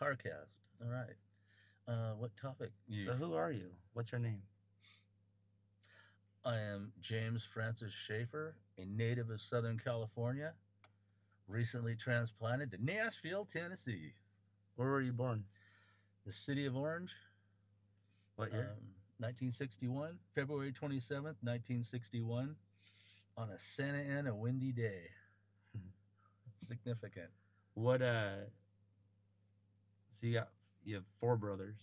CarCast. All right. What topic? So who are you? What's your name? I am James Francis Schaffer, a native of Southern California, recently transplanted to Nashville, Tennessee, Where were you born? the city of Orange. What year? 1961, February 27th, 1961, on a Santa Ana windy day. Significant. What So you have four brothers.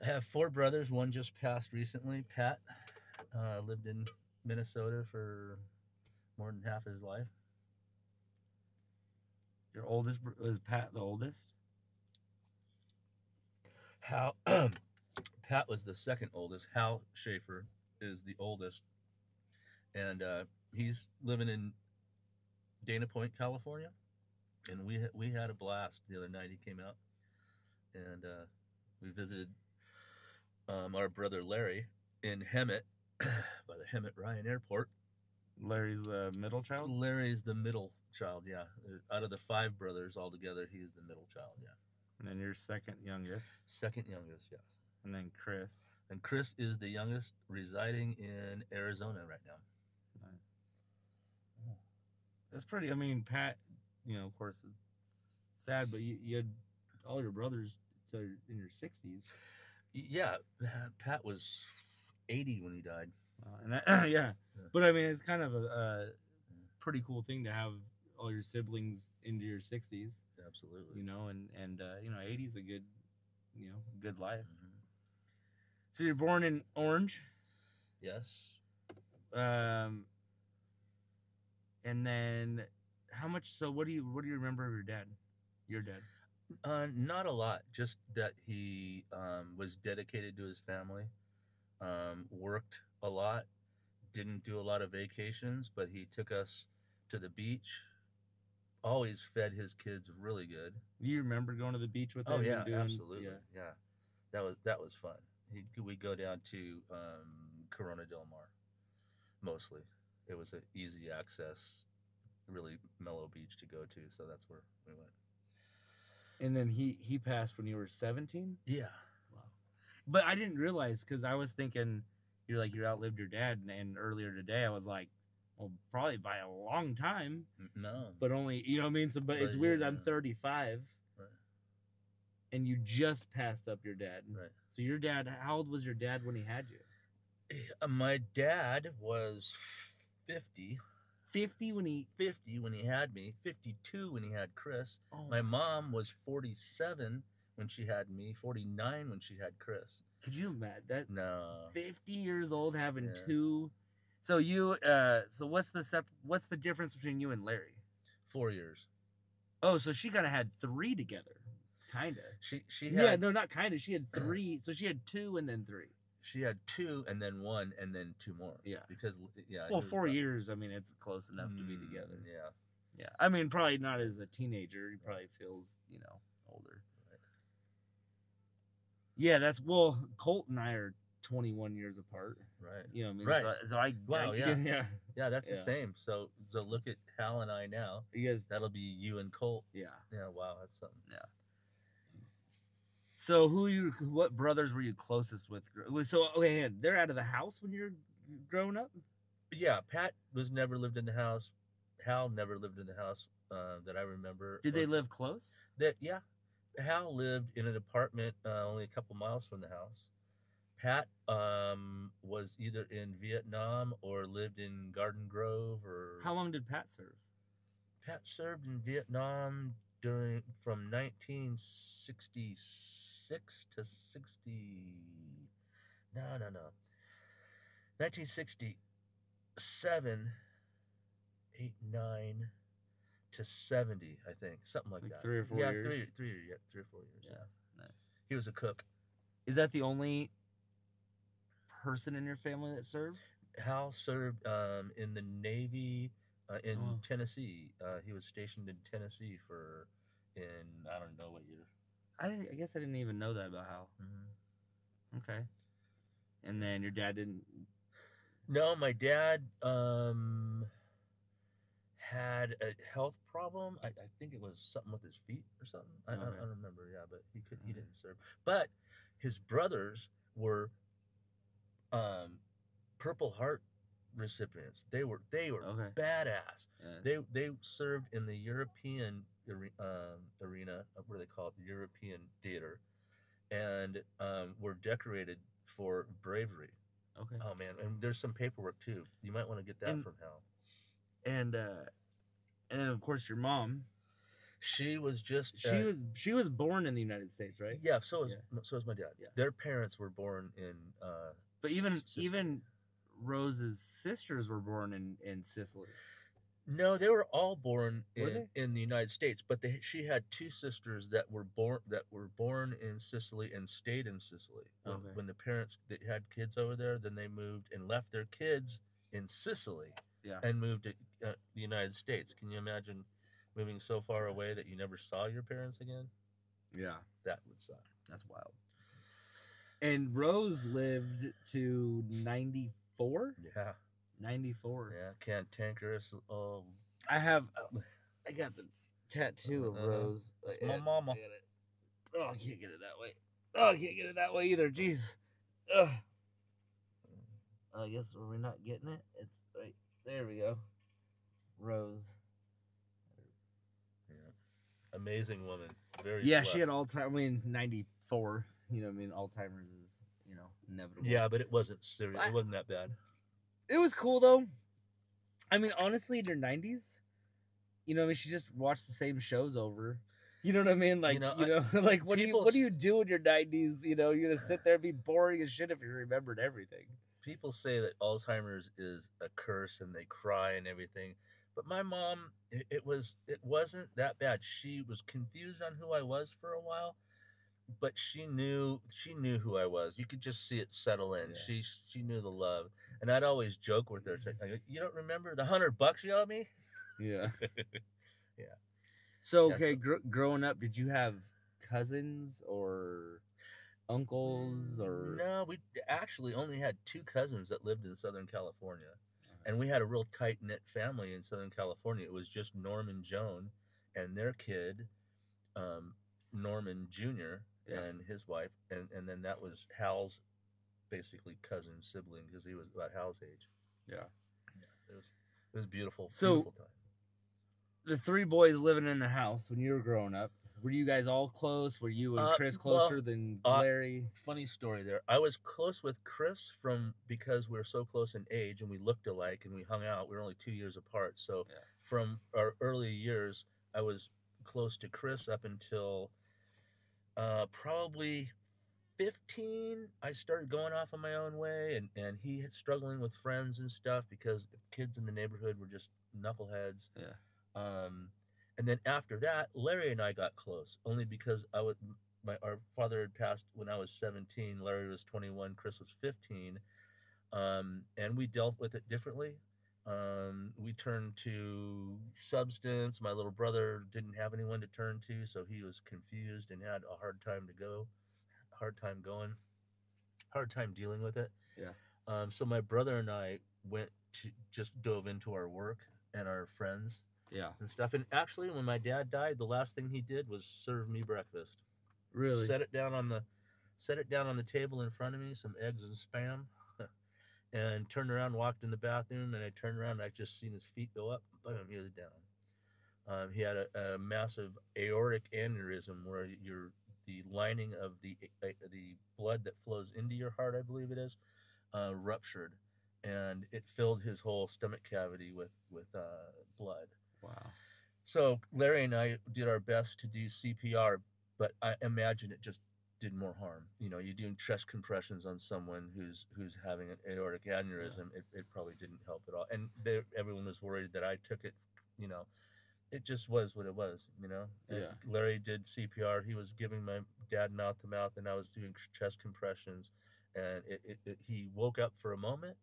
I have four brothers. One just passed recently. Pat lived in Minnesota for more than half his life. Your oldest is Pat the oldest? Hal Pat was the second oldest. Hal Schaefer is the oldest, and he's living in Dana Point, California. And we had a blast the other night. He came out, and we visited our brother Larry in Hemet by the Hemet Ryan Airport. Larry's the middle child? Larry's the middle child, yeah. Out of the five brothers altogether, he's the middle child, yeah. And then you're second youngest? Second youngest, yes. And then Chris? And Chris is the youngest, residing in Arizona right now. Nice. Oh. That's pretty, I mean, Pat, of course, it's sad, but you had all your brothers in your 60s. Yeah, Pat was 80 when he died. And that, yeah. But I mean, it's kind of a pretty cool thing to have all your siblings into your 60s. Absolutely. And 80 is a good, good life. Mm-hmm. So you're born in Orange? Yes. And then how much? So what do you remember of your dad? Your dad? Not a lot. Just that he was dedicated to his family. Worked a lot. Didn't do a lot of vacations, but he took us to the beach. Always fed his kids really good. You remember going to the beach with him? Oh yeah, absolutely. Yeah. That was fun. We go down to Corona Del Mar. Mostly, it was an easy access, really mellow beach to go to. So that's where we went. And then he passed when you were 17? Yeah. Wow. But I didn't realize, because I was thinking you outlived your dad, and earlier today I was like, well, probably by a long time. No. But only, you know what I mean? So, but it's weird, I'm 35. Right. And you just passed up your dad. Right. So your dad, how old was your dad when he had you? My dad was 50. 50 when he had me. 52 when he had Chris. Oh, my mom was 47 when she had me. 49 when she had Chris. Could you imagine that? No. 50 years old having two. So you so what's the difference between you and Larry? 4 years. Oh, so she kind of had three together. Kind of. She had, yeah, no, not kind of. She had three. So she had two and then three. She had two and then one and then two more. Yeah. Because well, 4 years, I mean, it's close enough to be together. Yeah. Yeah. I mean, probably not as a teenager. He probably feels, older. Right. Yeah, Colt and I are 21 years apart. Right. You know what I mean? Right. So I yeah. Yeah, that's the same. So look at Hal and I now. You guys, that'll be you and Colt. Yeah. Yeah, wow, that's something. Yeah. So what brothers were you closest with? So okay, they're out of the house when you're growing up? Yeah, Pat never lived in the house. Hal never lived in the house that I remember. Did they live close? Yeah. Hal lived in an apartment only a couple miles from the house. Pat was either in Vietnam or lived in Garden Grove. Or how long did Pat serve? Pat served in Vietnam from 1966 to 1967, 8, 9 to 70, I think, something like that. 3 or 4 years. Yeah, 3 or 4 years. Yes, yeah. Nice. He was a cook. Is that the only person in your family that served? Hal served in the Navy in Tennessee. He was stationed in Tennessee I don't know what year. I guess I didn't even know that about Hal. Mm-hmm. Okay. And then your dad didn't? No, my dad had a health problem. I think it was something with his feet or something. I don't remember. Yeah, but and served. But his brothers were um, Purple Heart recipients. They were Okay. badass. Yeah. They served in the European arena, what do they call it, the European theater, and were decorated for bravery. Okay. Oh man, and there's some paperwork too. You might want to get that And from Hal. and then of course your mom. She was just She was born in the United States, right? yeah. So was my dad. Yeah. Their parents were born in. But even Sicily. even Rose's sisters were born in Sicily. No, they were all born Were they? in the United States, but she had two sisters that were born in Sicily and stayed in Sicily. Okay. When the parents that had kids over there, then they moved and left their kids in Sicily Yeah. and moved to the United States. Can you imagine moving so far away that you never saw your parents again? Yeah. That would suck. That's wild. And Rose lived to 94? Yeah. 94. Yeah, cantankerous. Oh, I got the tattoo of Rose. my mama. Oh, I can't get it that way. Oh, I can't get it that way either. Jeez. Ugh. I guess we're not getting it. It's right there. We go. Rose. Yeah. Amazing woman. Very. Yeah, blessed. she had Alzheimer's. I mean, 94. You know, what I mean, Alzheimer's is inevitable. Yeah, but it wasn't serious. It wasn't that bad. It was cool though. I mean, honestly, in your 90s, I mean, she just watched the same shows over. You know what I mean? Like, like what do you do in your 90s? You're gonna sit there and be boring as shit if you remembered everything. People say that Alzheimer's is a curse and they cry and everything, but my mom, it wasn't that bad. She was confused on who I was for a while, but she knew who I was. You could just see it settle in. Yeah. She knew the love, and I'd always joke with her. Say, "You don't remember the $100 you owe me?" Yeah. Yeah. So okay, growing up, did you have cousins or uncles or? No, we actually only had two cousins that lived in Southern California, and we had a real tight knit family in Southern California. It was just Norm and Joan, and their kid, Norman Jr. and his wife, and then that was Hal's basically cousin sibling because he was about Hal's age. Yeah. It was beautiful. So, beautiful time. The three boys living in the house when you were growing up, were you guys all close? Were you and Chris closer than Larry? Funny story there. I was close with Chris because we were so close in age and we looked alike and we hung out. We were only 2 years apart. So from our early years, I was close to Chris up until probably 15. I started going off on my own way, and he had struggling with friends and stuff because kids in the neighborhood were just knuckleheads. Yeah. And then after that, Larry and I got close only because our father had passed when I was 17. Larry was 21. Chris was 15. And we dealt with it differently. We turned to substance. My little brother didn't have anyone to turn to, so he was confused and had a hard time dealing with it. Yeah. So my brother and I just dove into our work and our friends. Yeah. And stuff. And actually, when my dad died, the last thing he did was serve me breakfast. Really? Set it down on the table in front of me, some eggs and spam, and turned around, walked in the bathroom, and I turned around, and I just seen his feet go up. Boom, he was down. He had a massive aortic aneurysm where the lining of the blood that flows into your heart, I believe it is, ruptured, and it filled his whole stomach cavity with blood. Wow. So Larry and I did our best to do CPR, but I imagine it just did more harm. You're doing chest compressions on someone who's having an aortic aneurysm. Yeah. It probably didn't help at all. And everyone was worried that I took it. It just was what it was. And Larry did CPR. He was giving my dad mouth to mouth, and I was doing chest compressions. And he woke up for a moment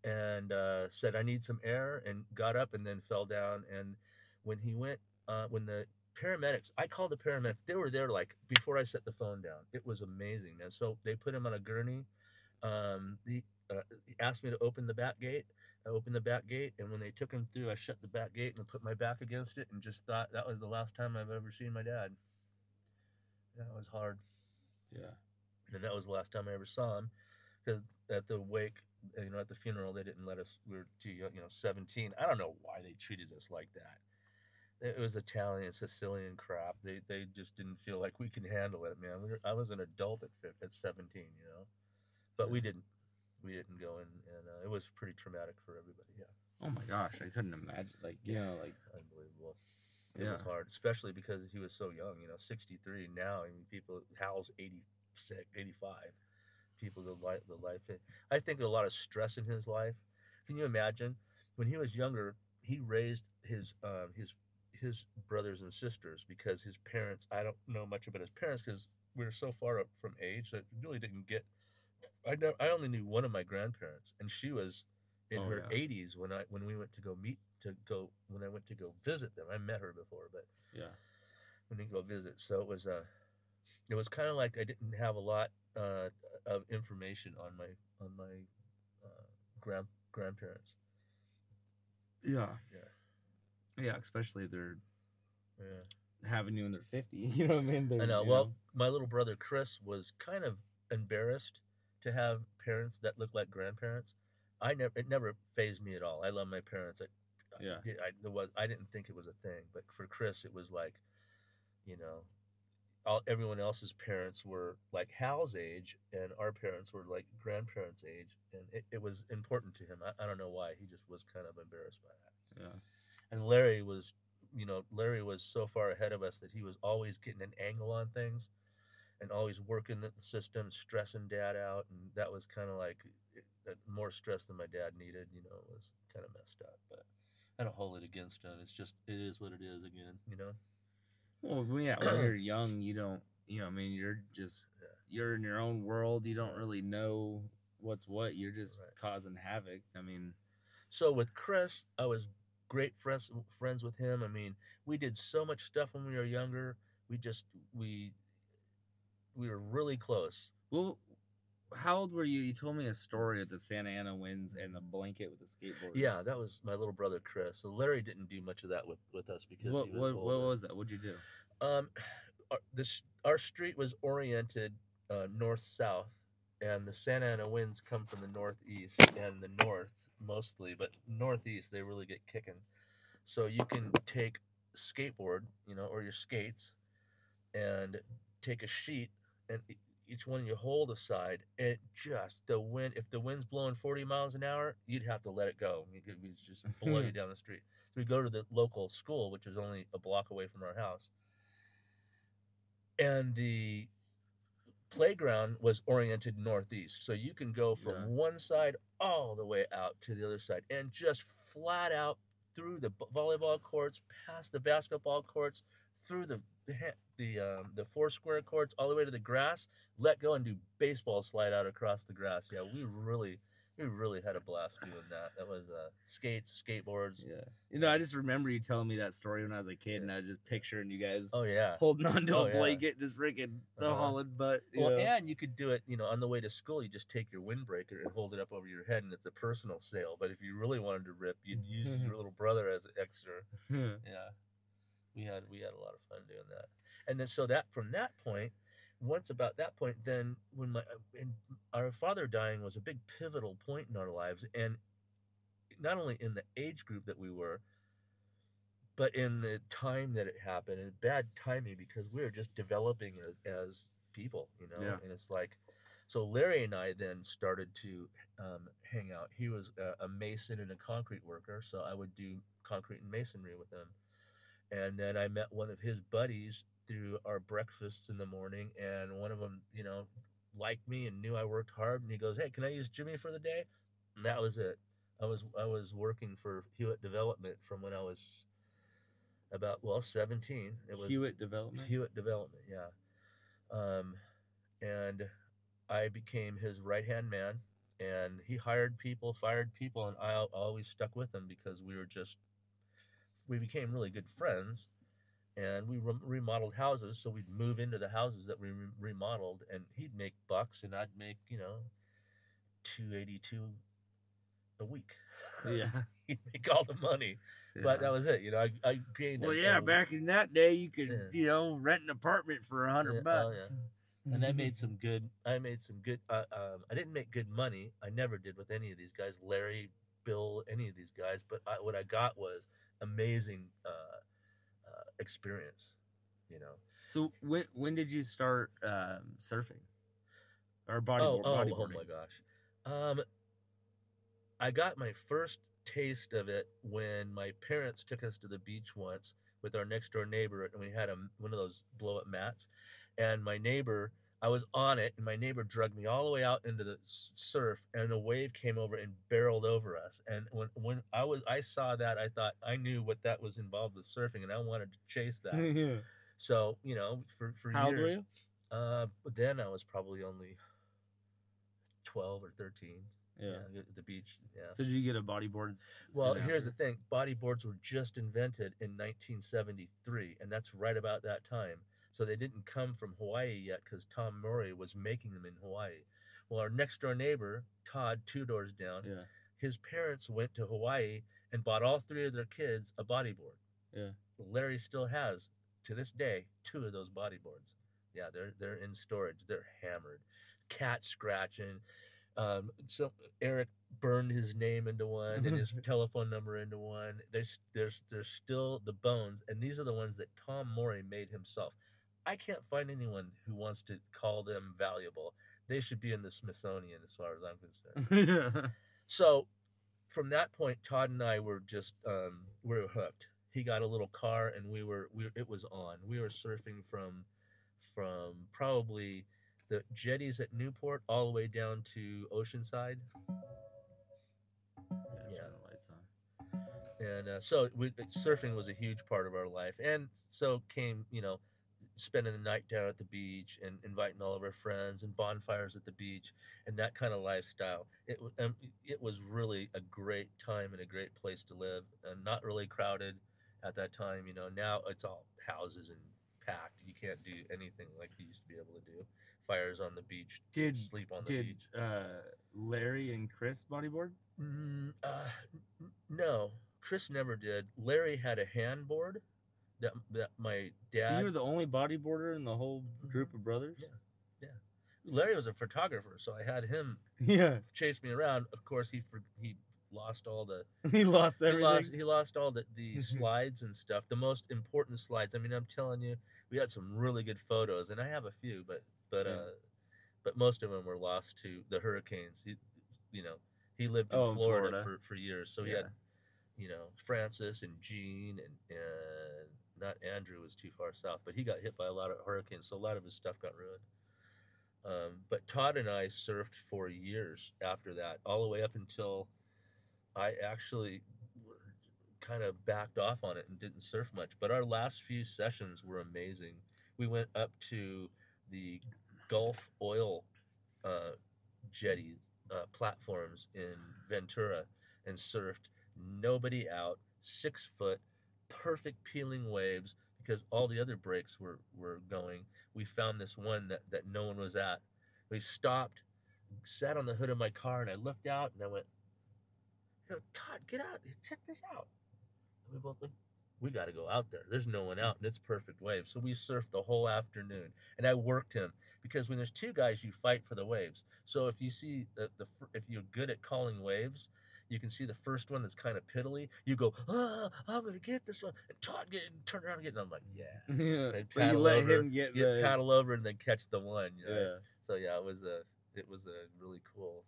and said, "I need some air," and got up and then fell down. And when he went, when the paramedics, I called the paramedics. They were there like before I set the phone down. It was amazing, man. So they put him on a gurney. He asked me to open the back gate. I opened the back gate, and when they took him through, I shut the back gate and put my back against it, and just thought that was the last time I've ever seen my dad. Yeah, it was hard. Yeah. And that was the last time I ever saw him, because at the wake, at the funeral, they didn't let us. We were too young, 17. I don't know why they treated us like that. It was Italian, Sicilian crap. They just didn't feel like we could handle it, man. I was an adult at 17, but Yeah. we didn't go in, and it was pretty traumatic for everybody. Yeah. Oh my gosh, I couldn't imagine. Like, Unbelievable. It yeah. was hard, especially because he was so young. 63 now. I mean, people. Hal's 86, 85. People the life. I think a lot of stress in his life. Can you imagine when he was younger? He raised his brothers and sisters, because his parents. I don't know much about his parents because we were so far up from age that really didn't get. I only knew one of my grandparents, and she was in her 80s when we went to go when I went to go visit them. I met her before, but yeah, when we go visit, so it was kind of like I didn't have a lot of information on my grandparents. Yeah, yeah, especially if they're yeah. having you in their 50. You know what I mean? I know. Well, my little brother Chris was kind of embarrassed to have parents that look like grandparents. It never phased me at all. I love my parents. I didn't think it was a thing, but for Chris, it was like, you know, everyone else's parents were like Hal's age, and our parents were like grandparents' age, and it was important to him. I don't know why. He just was kind of embarrassed by that. Yeah. And Larry was so far ahead of us that he was always getting an angle on things and always working the system, stressing dad out, and that was kind of like more stress than my dad needed. It was kind of messed up, but I don't hold it against him. It is what it is again. Well, yeah, when you're young, you don't, I mean, you're in your own world. You don't really know what's what. You're just causing havoc. I mean, so with Chris, I was great friends with him. I mean, we did so much stuff when we were younger. We were really close. Well, how old were you? You told me a story of the Santa Ana winds and the blanket with the skateboards. Yeah, that was my little brother Chris. So Larry didn't do much of that with us because what was that? What'd you do? Our street was oriented north south, and the Santa Ana winds come from the northeast and the north mostly, but northeast they really get kicking. So you can take skateboard, or your skates, and take a sheet, and each one you hold aside, and the wind, if the wind's blowing 40 miles an hour, you'd have to let it go. It would just blow you down the street. So we go to the local school, which is only a block away from our house, and the playground was oriented northeast, so you can go from one side all the way out to the other side, and just flat out through the volleyball courts, past the basketball courts, through the four square courts, all the way to the grass. Let go and do baseball slide out across the grass. Yeah, we really had a blast doing that. That was skates, skateboards. Yeah. I just remember you telling me that story when I was a kid, and I was just picturing you guys holding on to a blanket, just freaking hauling butt. And you could do it, on the way to school, you just take your windbreaker and hold it up over your head, and it's a personal sail. But if you really wanted to rip, you'd use your little brother as an extra. Yeah. We had a lot of fun doing that. And then so that from that point, once about that point, then when our father dying was a big pivotal point in our lives, and not only in the age group that we were, but in the time that it happened, and bad timing because we were just developing as people, and it's like, so Larry and I then started to hang out. He was a mason and a concrete worker, so I would do concrete and masonry with him. And then I met one of his buddies through our breakfasts in the morning, and one of them, liked me and knew I worked hard, and he goes, "Hey, can I use Jimmy for the day?" And that was it. I was working for Hewitt Development from when I was about 17. It was Hewitt Development. Hewitt Development, yeah. And I became his right hand man, and he hired people, fired people, and I always stuck with him because we became really good friends, and we remodeled houses. So we'd move into the houses that we remodeled, and he'd make bucks, and I'd make 282 a week. Yeah. He'd make all the money. Yeah. But that was it. I gained. Well, back in that day, you could, rent an apartment for $100. Oh, yeah. And I made some good. I didn't make good money. I never did with any of these guys, Larry, Bill, any of these guys. But what I got was amazing experience. So when did you start surfing or bodyboarding? Oh my gosh. I got my first taste of it when my parents took us to the beach once with our next door neighbor, and we had one of those blow up mats, and my neighbor, I was on it, and my neighbor dragged me all the way out into the surf, and a wave came over and barreled over us. And when I saw that, I thought I knew what that was involved with surfing, and I wanted to chase that. Yeah. So for How years. Old were you? Then I was probably only 12 or 13. Yeah, at the beach. Yeah. So did you get a bodyboard? Well, here's the thing: bodyboards were just invented in 1973, and that's right about that time. So they didn't come from Hawaii yet because Tom Murray was making them in Hawaii. Well, our next door neighbor, Todd, 2 doors down, his parents went to Hawaii and bought all 3 of their kids a bodyboard. Yeah. Larry still has, to this day, 2 of those bodyboards. Yeah, they're in storage. They're hammered, cat scratching. So Eric burned his name into one and his telephone number into one. There's still the bones, and these are the ones that Tom Morey made himself. I can't find anyone who wants to call them valuable. They should be in the Smithsonian, as far as I'm concerned. Yeah. So from that point, Todd and I were just we were hooked. He got a little car, and it was on. We were surfing from probably the jetties at Newport all the way down to Oceanside. Yeah. And so surfing was a huge part of our life. And so came, spending the night down at the beach and inviting all of our friends and bonfires at the beach and that kind of lifestyle. It was really a great time and a great place to live, and not really crowded at that time. Now it's all houses and packed. You can't do anything like you used to be able to do. Fires on the beach. Sleep on the beach. Larry and Chris bodyboard? No, Chris never did. Larry had a handboard that my dad. So you were the only bodyboarder in the whole group of brothers? Yeah. Larry was a photographer, so I had him chase me around. Of course, he lost all the. He lost everything. He lost all the slides and stuff. The most important slides. I mean, I'm telling you, we had some really good photos, and I have a few, but most of them were lost to the hurricanes. He lived in Florida for years, so he had Francis and Gene and not Andrew was too far south, but he got hit by a lot of hurricanes, so a lot of his stuff got ruined. But Todd and I surfed for years after that, all the way up until I actually kind of backed off on it and didn't surf much. But our last few sessions were amazing. We went up to the Gulf oil jetty platforms in Ventura and surfed. Nobody out, 6 foot, perfect peeling waves, because all the other breaks were going. We found this one that no one was at. We stopped, sat on the hood of my car, and I looked out and I went, Todd, get out, check this out. And we both like, we got to go out there. There's no one out, and it's perfect waves. So we surfed the whole afternoon, and I worked him, because when there's 2 guys, you fight for the waves. So if you see if you're good at calling waves, you can see the first one that's kind of piddly. You go, I'm gonna get this one, and Todd turn around and get it. And I'm like, yeah. So you let him get paddle over and then catch the one. Yeah. So yeah, it was a really cool.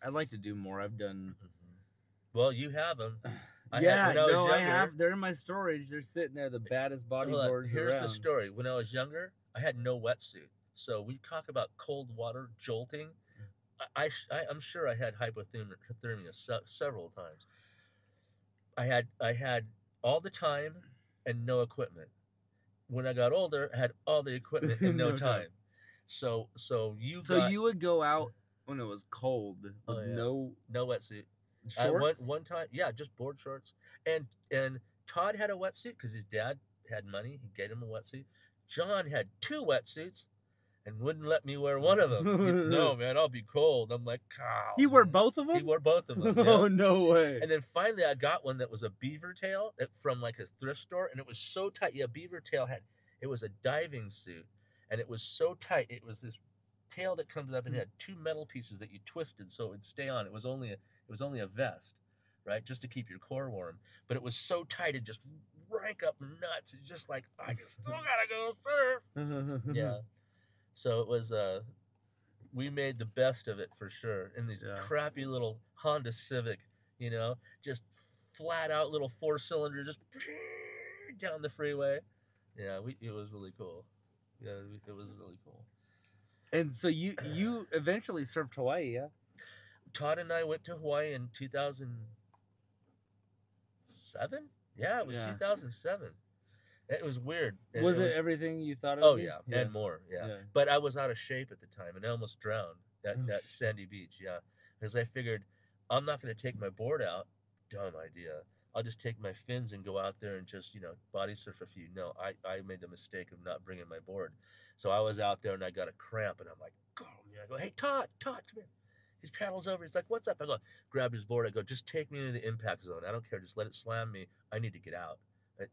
I'd like to do more. I've done. Well, you have them. I have. They're in my storage. They're sitting there, the baddest bodyboards. Here's the story. When I was younger, I had no wetsuit. So we talk about cold water jolting. I'm sure I had hypothermia several times. I had all the time and no equipment. When I got older, I had all the equipment and no time. So you would go out when it was cold with no wetsuit. Shorts? One time, just board shorts. And Todd had a wetsuit because his dad had money. He gave him a wetsuit. John had 2 wetsuits, and wouldn't let me wear one of them. No, man, I'll be cold. I'm like, "Cow." He wore both of them? He wore both of them. Yeah. Oh, no way. And then finally I got one that was a beaver tail from like a thrift store, and it was so tight. Yeah, beaver tail it was a diving suit, and it was so tight. It was this tail that comes up and it had two metal pieces that you twisted so it would stay on. It was only a vest, right? Just to keep your core warm. But it was so tight it just rank up nuts. It's just like, I just still gotta go surf. Yeah. So it was we made the best of it for sure. In these crappy little Honda Civic, just flat out little 4-cylinder, just down the freeway. Yeah, it was really cool. Yeah, it was really cool. And so you eventually surfed Hawaii, yeah? Todd and I went to Hawaii in 2007. Yeah, it was 2007. It was weird. Was it everything you thought it would be? Yeah, and more. Yeah. But I was out of shape at the time, and I almost drowned at Sandy Beach. Yeah, because I figured I'm not going to take my board out. Dumb idea. I'll just take my fins and go out there and just body surf a few. No, I made the mistake of not bringing my board, so I was out there and I got a cramp, and I'm like, oh man. I go, hey Todd, come here. His paddles over. He's like, what's up? I go, grab his board. I go, just take me into the impact zone. I don't care. Just let it slam me. I need to get out.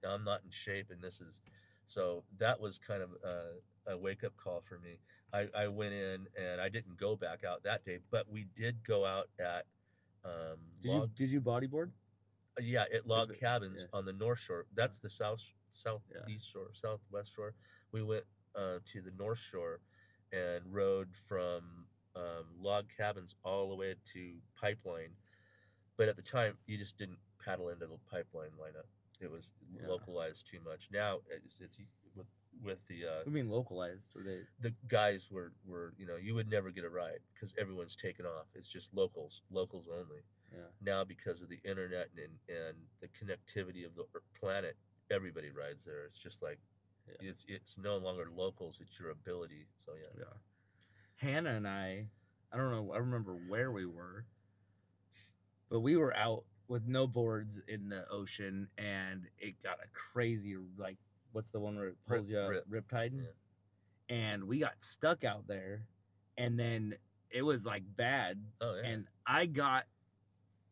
I'm not in shape, and this is so. That was kind of a wake up call for me. I went in and I didn't go back out that day, but we did go out at. Did you bodyboard? Yeah, at log cabins on the North Shore. That's the southeast shore, southwest shore. We went to the North Shore and rode from log cabins all the way to Pipeline. But at the time, you just didn't paddle into the Pipeline lineup. It was localized too much. Now it's with the. What do you mean localized? Were they? The guys were you would never get a ride because everyone's taken off. It's just locals only. Yeah. Now because of the internet and the connectivity of the planet, everybody rides there. It's just like it's no longer locals. It's your ability. So yeah. Hannah and I don't know. I remember where we were, but we were out with no boards in the ocean, and it got a crazy, like, what's the one where it pulls you up? Riptide? Yeah. And we got stuck out there, and then it was, like, bad. Oh, yeah. And I got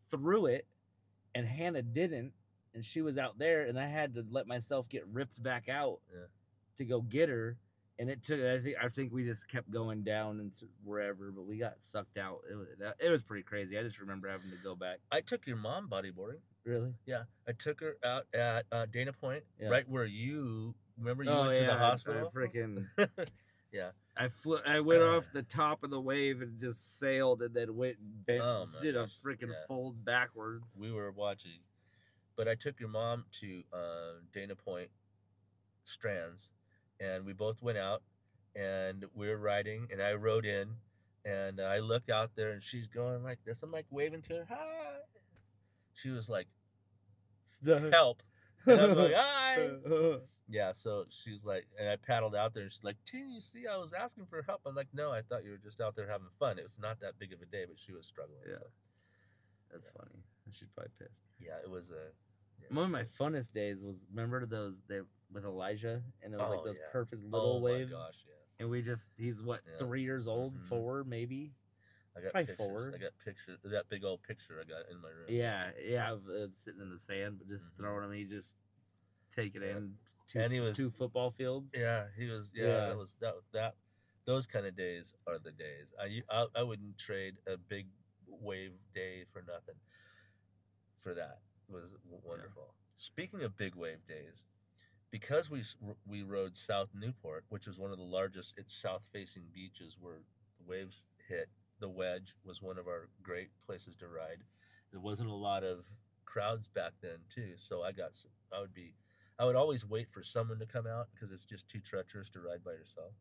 through it, and Hannah didn't, and she was out there, and I had to let myself get ripped back out to go get her. And it took. I think we just kept going down into wherever, but we got sucked out. It was pretty crazy. I just remember having to go back. I took your mom bodyboarding. Really? Yeah, I took her out at Dana Point, right where you remember you went to the hospital. Freaking yeah. I went off the top of the wave and just sailed, and then went and bent, did a freaking fold backwards. We were watching, but I took your mom to Dana Point Strands. And we both went out, and we were riding, and I rode in, and I look out there, and she's going like this. I'm like waving to her, hi. She was like, help. And I'm like, hi. Yeah, so she's like, and I paddled out there, and she's like, Tim, you see, I was asking for help. I'm like, no, I thought you were just out there having fun. It was not that big of a day, but she was struggling. Yeah. So. That's funny. She's probably pissed. Yeah, it was a... One of my funnest days was, remember those with Elijah, and it was like those perfect little waves. Oh my gosh, yeah. And he's what, 3 years old, 4 maybe. I got pictures. 4. I got pictures. That big old picture I got in my room. Yeah, of sitting in the sand, but just throwing him. He just take it in. Two football fields. Yeah, he was. Yeah, that. Those kind of days are the days. I wouldn't trade a big wave day for nothing. For that. Was wonderful. Yeah. Speaking of big wave days, because we rode South Newport, which was one of the largest, it's south-facing beaches where the waves hit. The Wedge was one of our great places to ride. There wasn't a lot of crowds back then too, so I would always wait for someone to come out because it's just too treacherous to ride by yourself.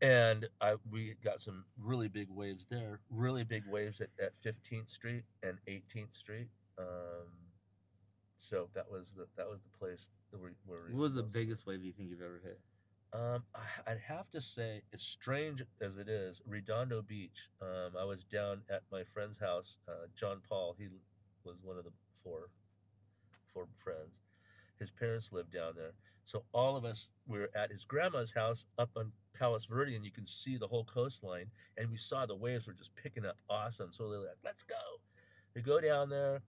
And we got some really big waves there. Really big waves at 15th Street and 18th Street. So that was the place where what was the biggest wave you think you've ever hit? I'd have to say, as strange as it is, Redondo Beach. I was down at my friend's house, John Paul. He was one of the four friends. His parents lived down there, so all of us were at his grandma's house up on Palos Verde, and you can see the whole coastline. And we saw the waves were just picking up awesome. So they're like, let's go. We go down there.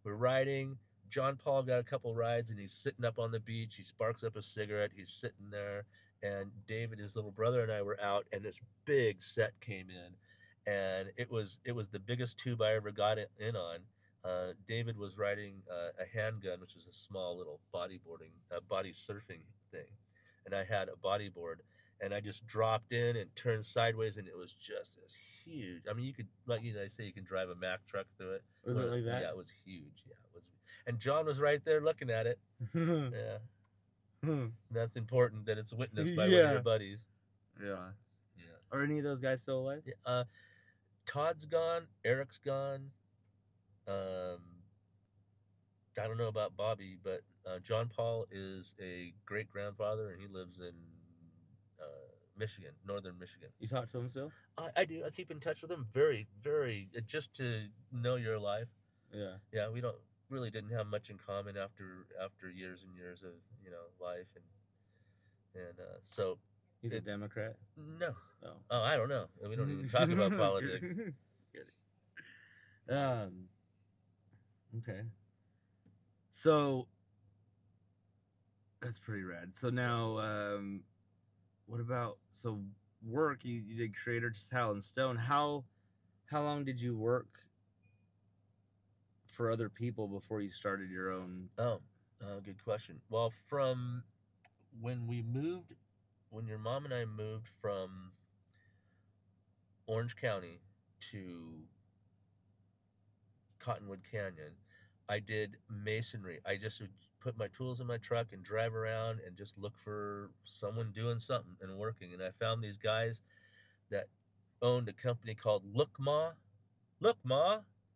We're riding. John Paul got a couple rides, and he's sitting up on the beach. He sparks up a cigarette. He's sitting there, and David, his little brother, and I were out, and this big set came in, and it was the biggest tube I ever got in on. David was riding a handgun, which is a small little bodyboarding, body surfing thing, and I had a bodyboard, and I just dropped in and turned sideways, and it was just as huge. I mean, you could, like they say, you can drive a Mack truck through it. Was it like that? Yeah, it was huge. Yeah, it was. And John was right there looking at it. Yeah. That's important that it's witnessed by one of your buddies. Yeah. Are any of those guys still alive? Yeah. Todd's gone. Eric's gone. I don't know about Bobby, but John Paul is a great grandfather, and he lives in Michigan, northern Michigan. You talk to him still? I do. I keep in touch with him. Very, very. Just to know you're alive. Yeah. Yeah. We really didn't have much in common after years and years of life, and so. He's a Democrat? No. Oh, I don't know. We don't even talk about politics. Okay. So that's pretty rad. So now, what about work? You did Creator to Hal and Stone. How long did you work for other people before you started your own? Good question. Well, from when your mom and I moved from Orange County to Cottonwood Canyon, I did masonry. I just would put my tools in my truck and drive around and just look for someone doing something and working. And I found these guys that owned a company called Look Ma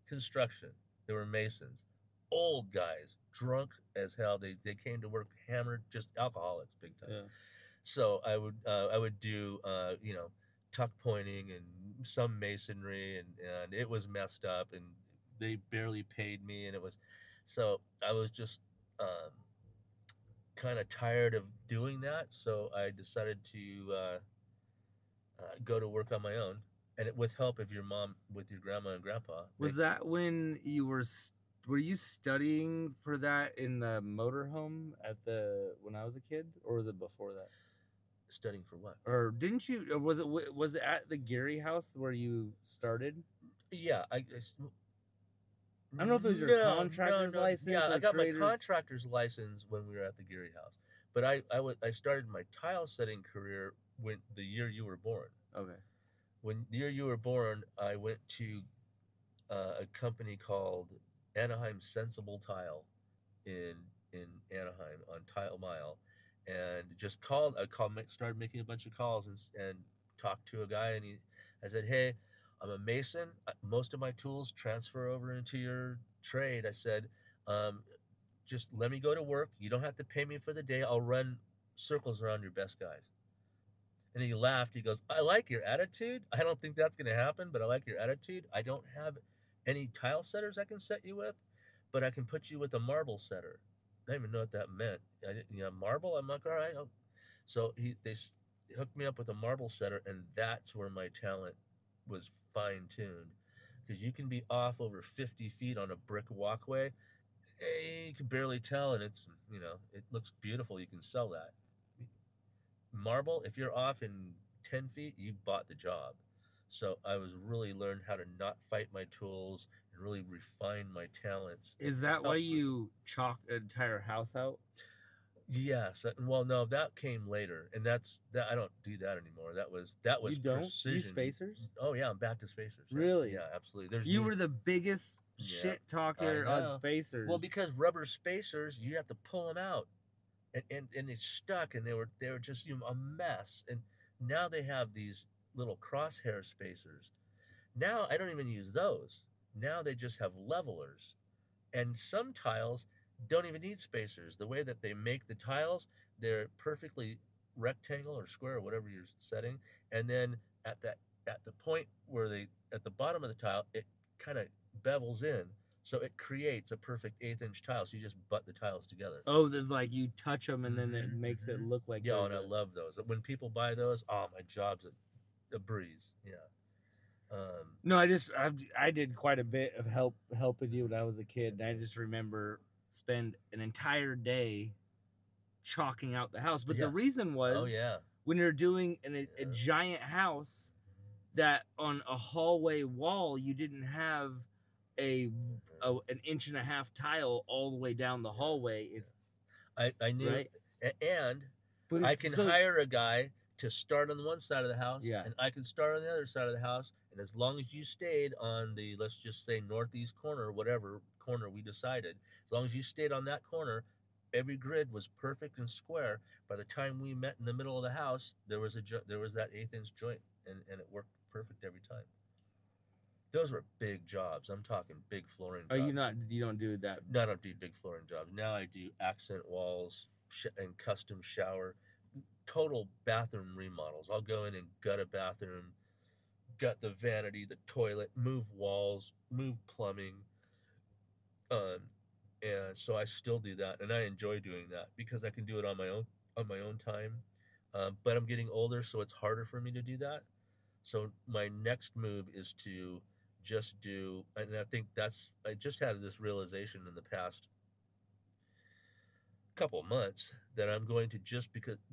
Construction. They were masons, old guys, drunk as hell. They came to work hammered, just alcoholics, big time. Yeah. So I would do tuck pointing and some masonry, and it was messed up, and they barely paid me, and so I was just kind of tired of doing that. So I decided to go to work on my own, and with help of your grandma and grandpa. Was that when you were you studying for that in the motorhome when I was a kid, or was it before that? Studying for what? Or didn't you? Or was it at the Gary house where you started? Yeah, I don't know if it was your contractor's license. Yeah, I got my contractor's license when we were at the Gary house, but I started my tile setting career when the year you were born. Okay. When the year you were born, I went to a company called Anaheim Sensible Tile in Anaheim on Tile Mile. And just started making a bunch of calls and talked to a guy, and I said, hey, I'm a mason. Most of my tools transfer over into your trade. I said, just let me go to work. You don't have to pay me for the day. I'll run circles around your best guys. And he laughed. He goes, I like your attitude. I don't think that's going to happen, but I like your attitude. I don't have any tile setters I can set you with, but I can put you with a marble setter. I didn't even know what that meant. I didn't, marble? I'm like, all right. So they hooked me up with a marble setter, and that's where my talent was fine-tuned. Because you can be off over 50 feet on a brick walkway. You can barely tell, and it looks beautiful. You can sell that. Marble, if you're off in 10 feet, you bought the job. So I was really learned how to not fight my tools and really refine my talents. Is that why you chalk an entire house out? Yes. Well, no, that came later, and that I don't do that anymore. That was you don't precision. use spacers? Oh yeah, I'm back to spacers. Really? Yeah, absolutely. You were the biggest shit talker on spacers. Well, because rubber spacers, you have to pull them out, and they stuck, and they were just a mess. And now they have these little crosshair spacers. Now I don't even use those. Now they just have levelers, and some tiles don't even need spacers. The way that they make the tiles, they're perfectly rectangle or square or whatever you're setting, and then at the point where at the bottom of the tile, it kind of bevels in, So it creates a perfect 1/8 inch tile. So you just butt the tiles together. Oh, like you touch them and then it makes it look like. Yeah, and I love those. When people buy those, oh, my job's a breeze. Yeah. No, I did quite a bit of helping you when I was a kid, and I just remember spend an entire day chalking out the house. But the reason was, when you're doing a giant house, that on a hallway wall you didn't have an inch and a half tile all the way down the hallway. I knew, right? And I can hire a guy to start on the one side of the house, and I can start on the other side of the house. And as long as you stayed on the, let's just say, northeast corner, whatever corner we decided, as long as you stayed on that corner, every grid was perfect and square. By the time we met in the middle of the house, there was that 1/8 inch joint, and it worked perfect every time. Those were big jobs. I'm talking big flooring jobs. You don't do that? No, I don't do big flooring jobs. Now I do accent walls and custom shower, total bathroom remodels. I'll go in and gut a bathroom, gut the vanity, the toilet, move walls, move plumbing. And so I still do that, and I enjoy doing that because I can do it on my own time. But I'm getting older, so it's harder for me to do that. So my next move is to just do, and I think I just had this realization in the past couple of months that I'm going to just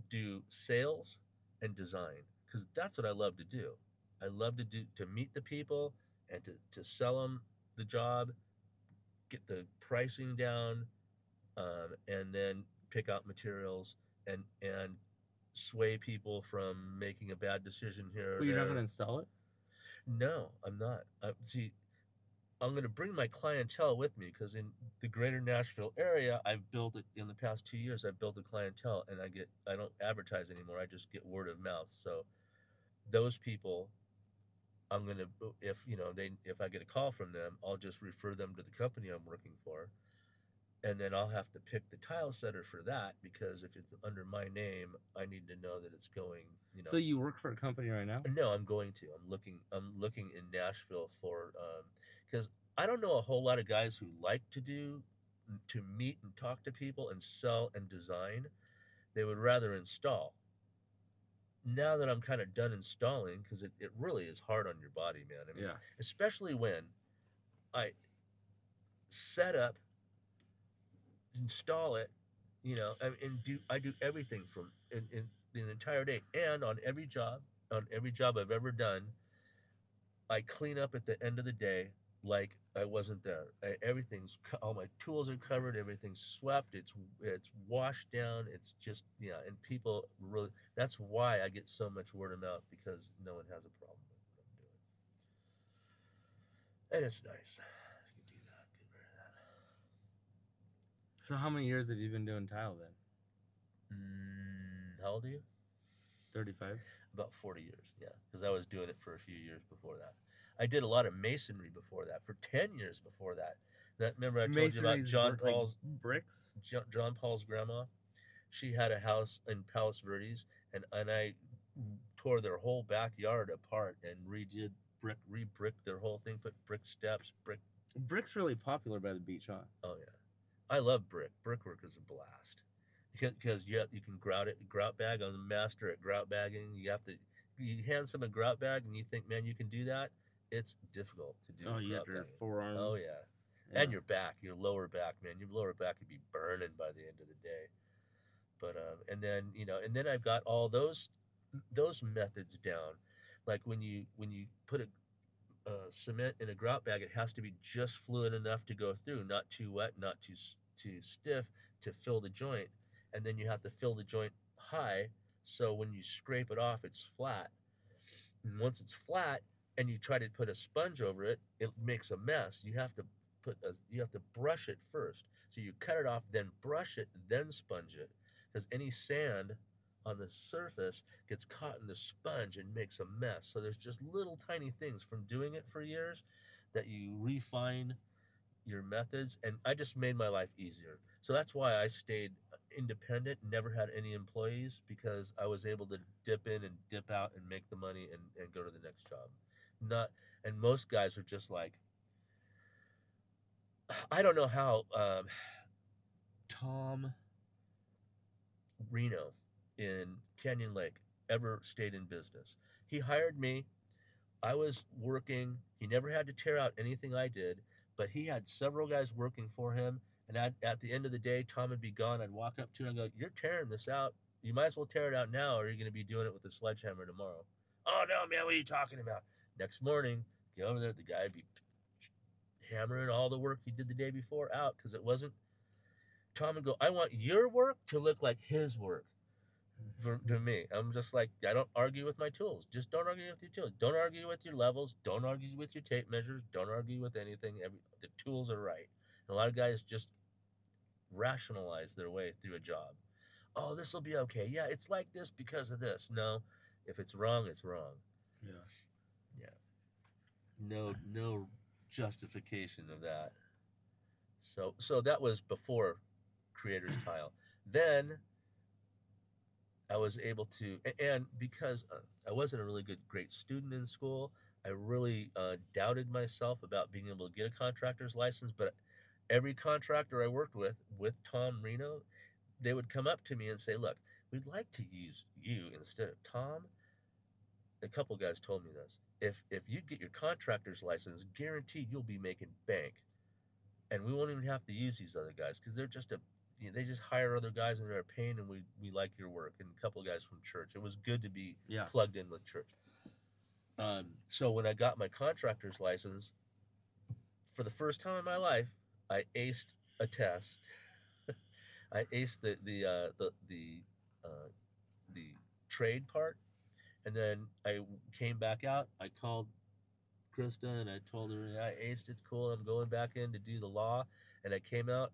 do sales and design, because that's what I love to do. I love to meet the people and to sell them the job, get the pricing down, and then pick out materials and sway people from making a bad decision here. Well, you're not going to install it? No, I'm not. See, I'm going to bring my clientele with me, because in the greater Nashville area, I've built it in the past 2 years. I've built a clientele, and I don't advertise anymore. I just get word of mouth. So those people, I'm going to, if I get a call from them, I'll just refer them to the company I'm working for. And then I'll have to pick the tile setter for that, because if it's under my name, I need to know that it's going. So you work for a company right now? No, I'm going to. I'm looking in Nashville for, because I don't know a whole lot of guys who like to meet and talk to people and sell and design. They would rather install. Now that I'm kind of done installing, because it really is hard on your body, man. I mean, especially when I set up, install it, and I do everything from in the entire day, and on every job I've ever done, I clean up at the end of the day like I wasn't there. All my tools are covered, everything's swept, it's washed down, it's just, and people really, that's why I get so much word of mouth, because no one has a problem with what I'm doing, and it's nice. So how many years have you been doing tile then? How old are you? 35. About 40 years, yeah. Because I was doing it for a few years before that. I did a lot of masonry before that, for 10 years before that. Remember I told you about John Paul's bricks? John Paul's grandma? She had a house in Palos Verdes, and I tore their whole backyard apart and re-bricked their whole thing, put brick steps, Brick's really popular by the beach, huh? Oh, yeah. I love brick. Brickwork is a blast, because you can grout bag. I'm the master at grout bagging. You hand someone a grout bag and you think, man, you can do that. It's difficult to do. Oh, you have your forearms. Oh yeah, and your back, your lower back, man. Your lower back could be burning by the end of the day. But and then I've got all those methods down. Like when you put a cement in a grout bag, it has to be just fluid enough to go through, not too wet, not too stiff to fill the joint. And then you have to fill the joint high, so when you scrape it off, it's flat. And once it's flat and you try to put a sponge over it, it makes a mess. You have to brush it first. So you cut it off, then brush it, then sponge it, because any sand on the surface gets caught in the sponge and makes a mess. So there's just little tiny things from doing it for years that you refine your methods, and I just made my life easier. So that's why I stayed independent, never had any employees, because I was able to dip in and dip out and make the money and go to the next job. And most guys are just like, I don't know how Tom Reno in Canyon Lake ever stayed in business. He hired me. I was working. He never had to tear out anything I did, but he had several guys working for him. And at the end of the day, Tom would be gone. I'd walk up to him and go, "You're tearing this out. You might as well tear it out now, or you're going to be doing it with a sledgehammer tomorrow." "Oh, no, man, what are you talking about?" Next morning, get over there, the guy would be hammering all the work he did the day before out because it wasn't. Tom would go, "I want your work to look like his work." For me, I'm just like, I don't argue with my tools. Just don't argue with your tools. Don't argue with your levels. Don't argue with your tape measures. Don't argue with anything. The tools are right. And a lot of guys just rationalize their way through a job. "Oh, this will be okay. Yeah, it's like this because of this." No, if it's wrong, it's wrong. Yeah. Yeah. No justification of that. So that was before Creator's Tile. Then I was able to, and because I wasn't a really great student in school, I really doubted myself about being able to get a contractor's license. But every contractor I worked with Tom Reno, they would come up to me and say, "Look, we'd like to use you instead of Tom." A couple guys told me this. If you get your contractor's license, guaranteed you'll be making bank, and we won't even have to use these other guys because they're just they just hire other guys and they're a pain, and we like your work. And a couple of guys from church. It was good to be plugged in with church. So when I got my contractor's license, for the first time in my life, I aced a test. I aced the trade part, and then I came back out. I called Krista and I told her, "I aced it. Cool. I'm going back in to do the law." And I came out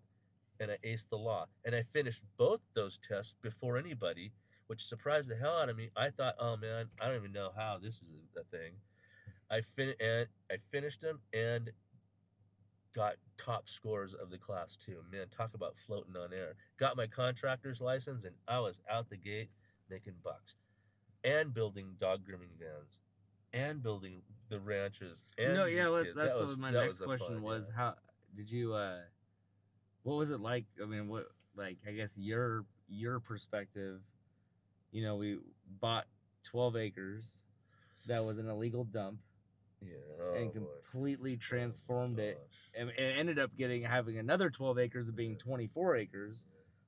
and I aced the law. And I finished both those tests before anybody, which surprised the hell out of me. I thought, "Oh man, I don't even know how this is a thing." I finished them and got top scores of the class too. Man, talk about floating on air. Got my contractor's license and I was out the gate making bucks and building dog grooming vans and building the ranches. And that's what my next question was. How did you? What was it like? I mean, I guess your perspective. You know, we bought 12 acres. That was an illegal dump. Yeah, and completely transformed it, and it ended up having another 12 acres of being 24 acres.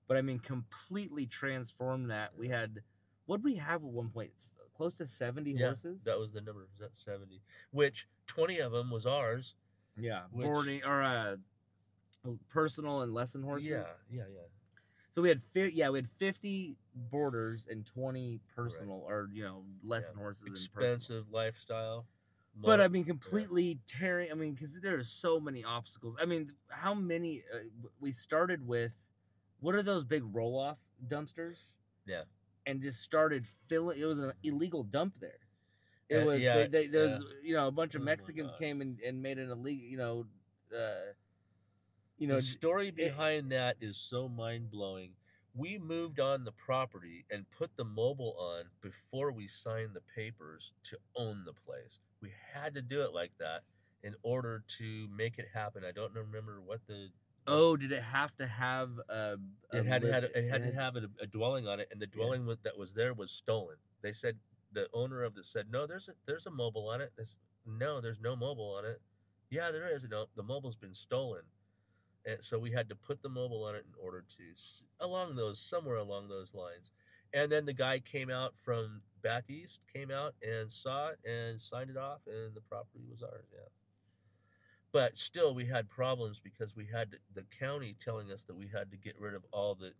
But I mean, completely transformed that. We had, what did we have at one point? Close to 70 horses. That was the number. Was that 70? Which 20 of them was ours. Yeah, boarding or personal and lesson horses. Yeah. So we had 50 boarders and 20 personal or lesson horses. Expensive lifestyle. But I mean, completely tearing. I mean, because there are so many obstacles. I mean, how many? We started with, what are those big roll-off dumpsters? Yeah. And just started filling. It was an illegal dump there. It was. There's a bunch of Mexicans came and made an illegal. The story behind that is so mind-blowing. We moved on the property and put the mobile on before we signed the papers to own the place. We had to do it like that in order to make it happen. I don't remember what the. Oh, did it have to have it had to have a dwelling on it, and the dwelling that was there was stolen. They said, the owner of it said, "No, there's a mobile on it." No, there's no mobile on it. "Yeah, there is. No, the mobile's been stolen." And so we had to put the mobile on it in order to somewhere along those lines. And then the guy came out from back east, came out and saw it and signed it off, and the property was ours. Yeah. But still, we had problems because we had the county telling us that we had to get rid of all the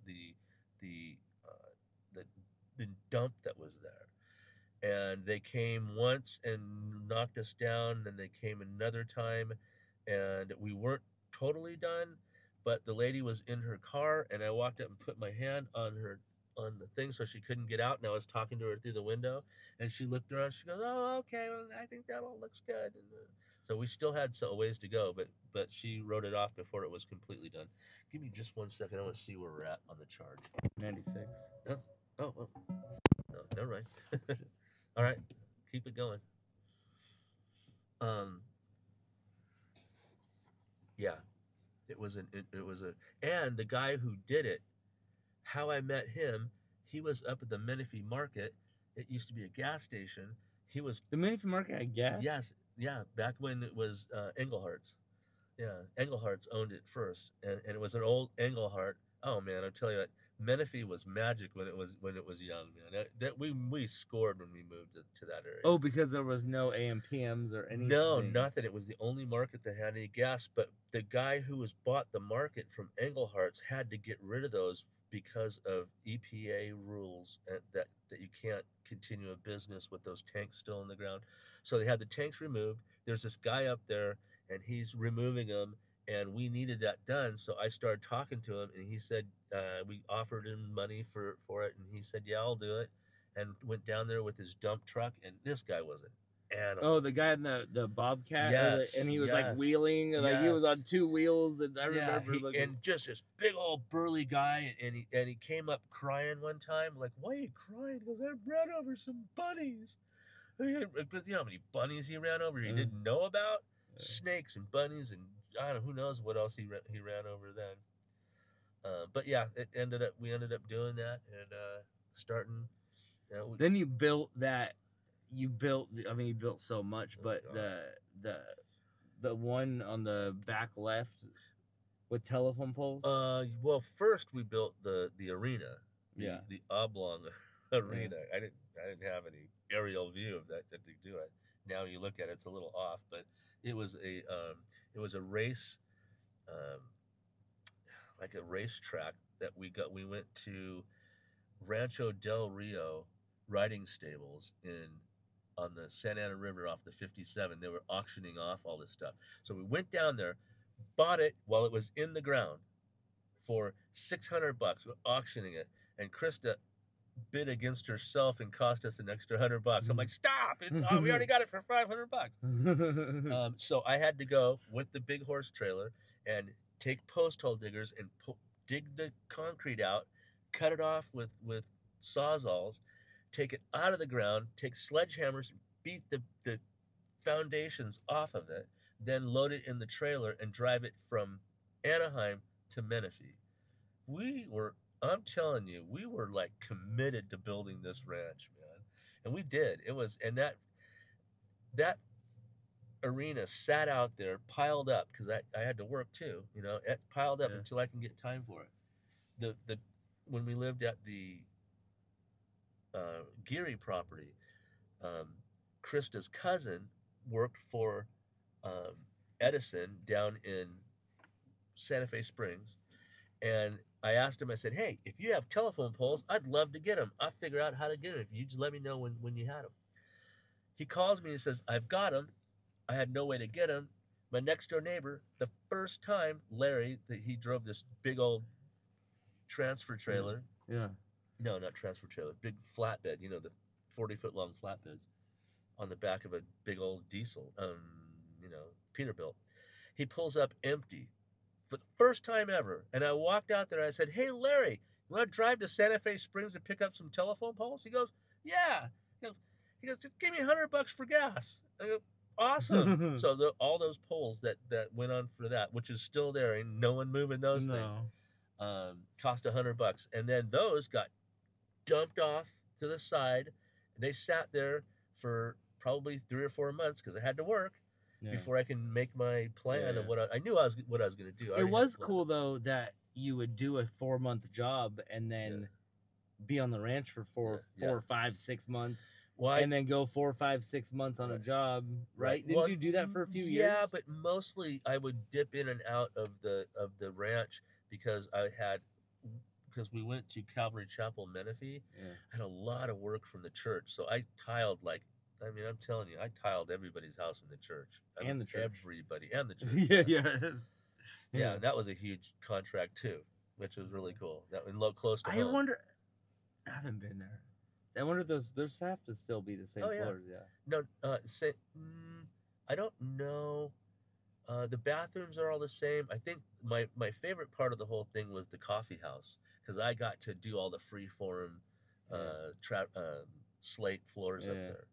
dump that was there. And they came once and knocked us down, and they came another time, and we weren't totally done, but the lady was in her car, and I walked up and put my hand on the thing so she couldn't get out, and I was talking to her through the window, and she looked around. She goes, "Oh, okay, well, I think that all looks good." And so we still had a ways to go, but she wrote it off before it was completely done. Give me just 1 second. I want to see where we're at on the charge. 96. Oh, no, never mind. All right, keep it going. Yeah, It was a and the guy who did it, how I met him, he was up at the Menifee Market. It used to be a gas station. He was The Menifee Market had gas. Yes, yeah, back when it was Englehart's. Yeah, Englehart's owned it first, and it was an old Englehart. Oh man, I tell you what, Menifee was magic when it was young, man. That we scored when we moved to that area. Oh, because there was no AMPMs or anything. No, nothing. It was the only market that had any gas. But the guy who was bought the market from Englehart's had to get rid of those because of EPA rules that you can't continue a business with those tanks still in the ground. So they had the tanks removed. There's this guy up there, and he's removing them, and we needed that done. So I started talking to him, and he said we offered him money for it, and he said, "Yeah, I'll do it." And went down there with his dump truck, and this guy was an animal. Oh, the guy in the Bobcat, yes, and he was yes, like wheeling, like he was on two wheels, and I remember looking. And just this big old burly guy, and he came up crying one time, like, "Why are you crying?" He goes, "I ran over some bunnies." But you know how many bunnies he ran over? He didn't know about snakes and bunnies, and I don't know, who knows what else he ran over then. But yeah, we ended up doing that and starting. Then you built that. You built so much, but the one on the back left with telephone poles. Well, first we built the arena, the oblong arena. Yeah. I didn't have any aerial view of that to do it. Now you look at it, it's a little off, but it was a race, like a racetrack that we went to Rancho del Rio riding stables on the Santa Ana River off the 57. They were auctioning off all this stuff. So we went down there, bought it while it was in the ground for $600. We're auctioning it, and Krista bid against herself and cost us an extra $100. I'm like, stop! We already got it for $500. So I had to go with the big horse trailer and take post hole diggers and dig the concrete out, cut it off with sawzalls, take it out of the ground, take sledgehammers, beat the foundations off of it, then load it in the trailer and drive it from Anaheim to Menifee. I'm telling you, we were like committed to building this ranch, man. And we did. And that arena sat out there, piled up, because I had to work too, it piled up until I can get time for it. When we lived at the Geary property, Krista's cousin worked for Edison down in Santa Fe Springs, and I asked him, I said, "Hey, if you have telephone poles, I'd love to get them. I'll figure out how to get them. You just let me know when you had them." He calls me and says, "I've got them. I had no way to get them. My next door neighbor, the first time, Larry, he drove this big old transfer trailer. Yeah. No, not transfer trailer. Big flatbed. The 40-foot long flatbeds on the back of a big old diesel. Peterbilt. He pulls up empty for the first time ever. And I walked out there and I said, "Hey, Larry, you want to drive to Santa Fe Springs and pick up some telephone poles?" He goes, "Yeah." He goes, "Just give me $100 for gas." I go, "Awesome." So all those poles that went on for that, which is still there, and no one moving those things, cost $100. And then those got dumped off to the side. They sat there for probably 3 or 4 months because I had to work before I can make my plan of what I knew what I was going to do. It was cool though that you would do a 4-month job and then be on the ranch for 4 or 5, 6 months. And then go 4, 5, 6 months on a job, right? Didn't you do that for a few years? Yeah, but mostly I would dip in and out of the ranch because we went to Calvary Chapel, Menifee. I had a lot of work from the church, so I tiled I'm telling you, I tiled everybody's house in the church. Everybody and the church. Yeah. That was a huge contract too, which was really cool. That was close to home. I wonder. I haven't been there. I wonder if those have to still be the same floors. No, I don't know. The bathrooms are all the same. I think my favorite part of the whole thing was the coffee house because I got to do all the freeform slate floors up there.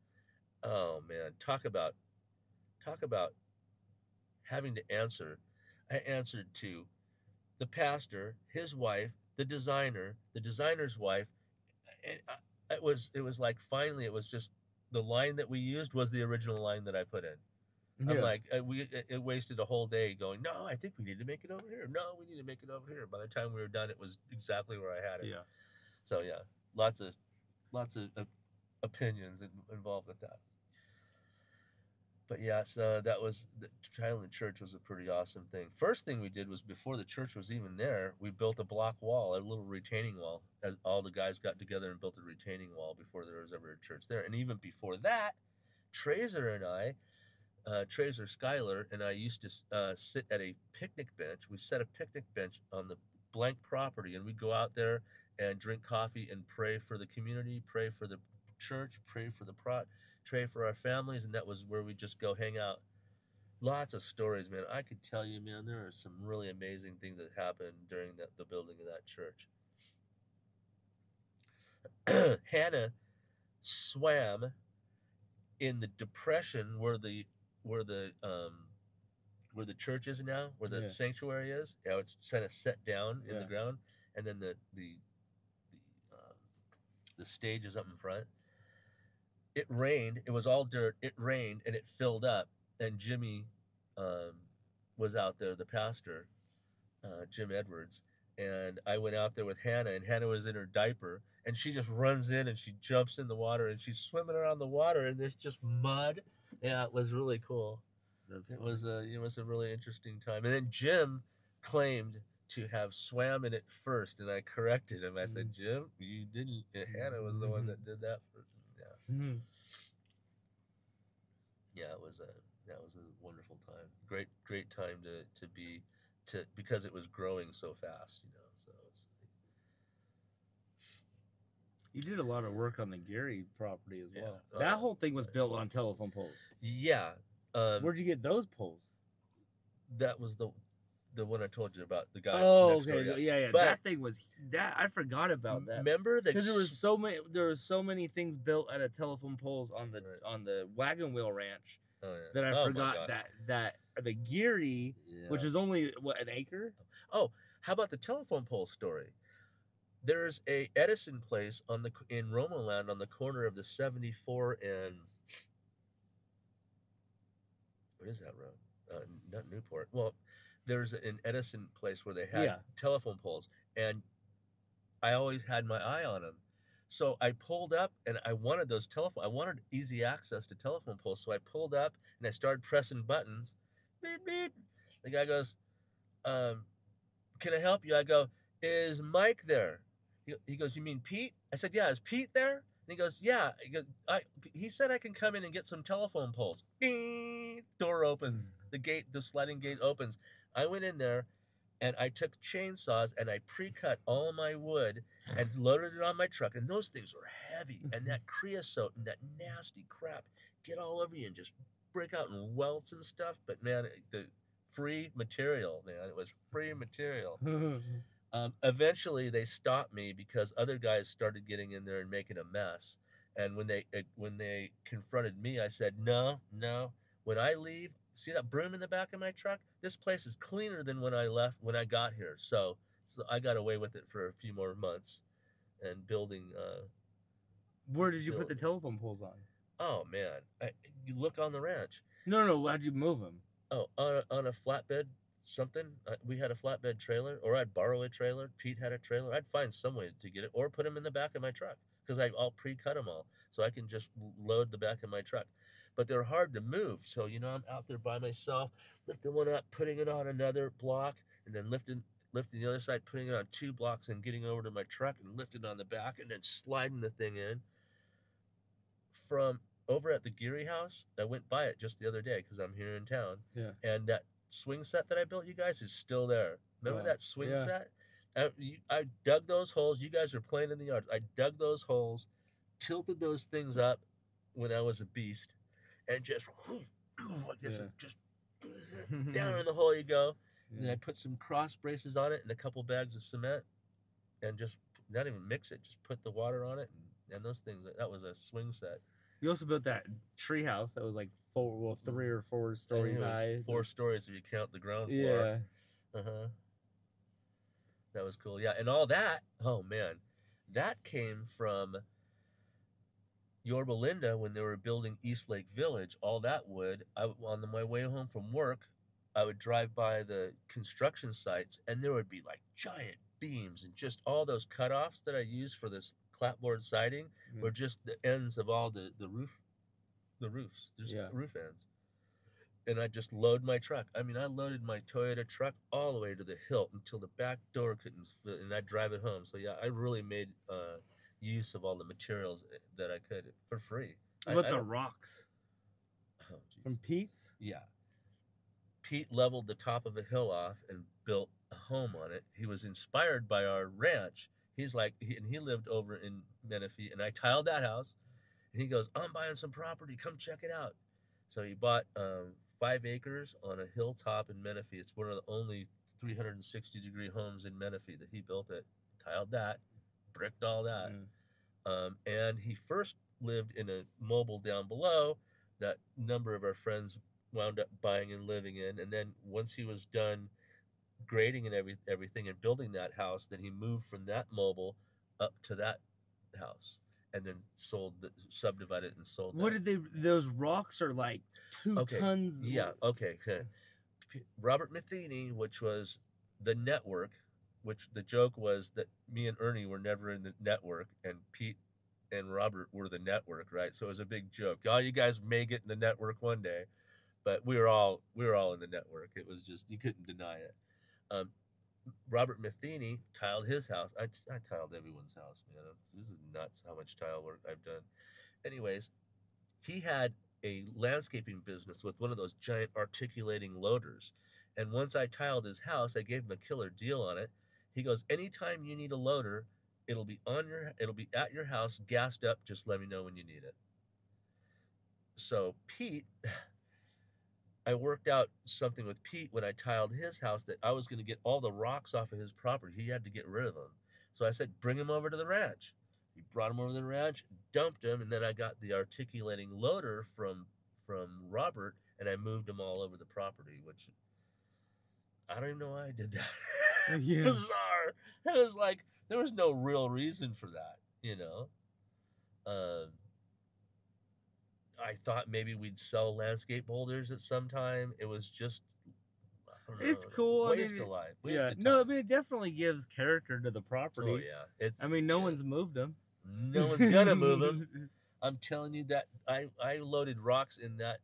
Oh man, talk about having to answer. I answered to the pastor, his wife, the designer's wife, and it was like finally it was just the line that we used was the original line that I put in. I'm Yeah. like, it wasted a whole day going, no, I think we need to make it over here. No, we need to make it over here. By the time we were done, it was exactly where I had it. Yeah. So yeah, lots of opinions involved with that. But yeah, so that was the Thailand church was a pretty awesome thing. First thing we did was before the church was even there, we built a block wall, a little retaining wall. As all the guys got together and built a retaining wall before there was ever a church there. And even before that, Trazer and I, Trazer Schuyler and I used to sit at a picnic bench. We set a picnic bench on the blank property, and we'd go out there and drink coffee and pray for the community, pray for the church, pray for our families, and that was where we just go hang out. Lots of stories, man. I could tell you, man, there are some really amazing things that happened during the building of that church. Hannah swam in the depression where the church is now, where the sanctuary is. Yeah, it's kind of set down in the ground, and then the stage is up in front. It rained. It was all dirt. It rained, and it filled up. And Jimmy was out there, the pastor, Jim Edwards. And I went out there with Hannah, and Hannah was in her diaper, and she just runs in and she jumps in the water, and she's swimming around the water, and there's just mud. Yeah, it was really cool. It was a really interesting time. And then Jim claimed to have swam in it first, and I corrected him. I said, Jim, you didn't. Hannah was the one that did that first. Yeah. Yeah, that was a wonderful time. Great time because it was growing so fast, So it's. You did a lot of work on the Gary property as well. That whole thing was built on telephone poles. Yeah. Where'd you get those poles? That was the one I told you about. The guy. Oh, next okay. Door, yeah. But that thing was that. I forgot about that. Remember that because there were so many things built out of telephone poles on the Wagon Wheel Ranch that I forgot that the Geary, which is only an acre. Oh, how about the telephone pole story? There's a Edison place in Romoland on the corner of the 74 and what is that road? Not Newport. Well, there's an Edison place where they had telephone poles, and I always had my eye on them. So I pulled up, and I wanted I wanted easy access to telephone poles. So I pulled up, and I started pressing buttons. Beep, beep. The guy goes, can I help you? I go, is Mike there? He goes, you mean Pete? I said, yeah, is Pete there? And he goes, yeah. He said I can come in and get some telephone poles. Ding! Door opens. The sliding gate opens. I went in there, and I took chainsaws, and I pre-cut all my wood and loaded it on my truck. And those things were heavy. And that creosote and that nasty crap get all over you and just break out in welts and stuff. But, man, the free material, man. It was free material. Eventually, they stopped me because other guys started getting in there and making a mess. And when they confronted me, I said, no. When I leave, see that broom in the back of my truck? This place is cleaner than when I got here. So I got away with it for a few more months, and building. Where did you put the telephone poles on? Oh man, you look on the ranch. No. How'd you move them? Oh, on a flatbed. Something we had a flatbed trailer, or I'd borrow a trailer. Pete had a trailer. I'd find some way to get it, or put them in the back of my truck because I'll pre-cut them all, so I can just load the back of my truck. But they're hard to move, so I'm out there by myself, lifting one up, putting it on another block, and then lifting the other side, putting it on 2 blocks, and getting over to my truck and lifting it on the back, and then sliding the thing in. From over at the Geary house, I went by it just the other day because I'm here in town, and that swing set that I built you guys is still there. Remember that swing set? I dug those holes. You guys are playing in the yard. I dug those holes, tilted those things up when I was a beast, and just just down in the hole you go. And then I put some cross braces on it and a couple bags of cement, and just not even mix it, just put the water on it, and those things. That was a swing set. You also built that tree house that was like 3 or 4 stories high. 4 stories if you count the ground floor. Uh-huh. That was cool. Yeah, and all that, oh man, that came from Yorba Linda when they were building East Lake Village. All that wood, on my way home from work, I would drive by the construction sites, and there would be like giant beams and just all those cutoffs that I used for this clapboard siding were just the ends of all the roofs, just roof ends. And I just load my truck. I mean, I loaded my Toyota truck all the way to the hilt until the back door couldn't fit, and I'd drive it home. So yeah, I really made use of all the materials that I could for free. What about the rocks? Oh, from Pete's? Yeah. Pete leveled the top of a hill off and built a home on it. He was inspired by our ranch. He's like, he lived over in Menifee, and I tiled that house. And he goes, I'm buying some property. Come check it out. So he bought 5 acres on a hilltop in Menifee. It's one of the only 360-degree homes in Menifee that he built it. Tiled that, bricked all that. And he first lived in a mobile down below that a number of our friends wound up buying and living in. And then once he was done grading and everything and building that house, then he moved from that mobile up to that house. And then subdivided and sold. What did they? Those rocks are like 2 tons. Yeah. Okay. Robert Matheny, which was the network, which the joke was that me and Ernie were never in the network, and Pete and Robert were the network, right? So it was a big joke. Oh, you guys may get in the network one day, but we were all in the network. It was just, you couldn't deny it. Robert Matheny tiled his house. I tiled everyone's house, man. This is nuts how much tile work I've done. Anyways, he had a landscaping business with one of those giant articulating loaders. And once I tiled his house, I gave him a killer deal on it. He goes, anytime you need a loader, it'll be at your house, gassed up. Just let me know when you need it. So Pete, I worked out something with Pete when I tiled his house that I was going to get all the rocks off of his property. He had to get rid of them. So I said, bring him over to the ranch. He brought him over to the ranch, dumped him, and then I got the articulating loader from Robert, and I moved them all over the property, which I don't even know why I did that. Yeah. Bizarre. It was like, there was no real reason for that, you know? I thought maybe we'd sell landscape boulders at some time. It was just, I don't know, it's cool. Waste of life. Waste of time. No, I mean, it definitely gives character to the property. Oh yeah, no one's moved them. No one's gonna move them. I'm telling you that I loaded rocks in that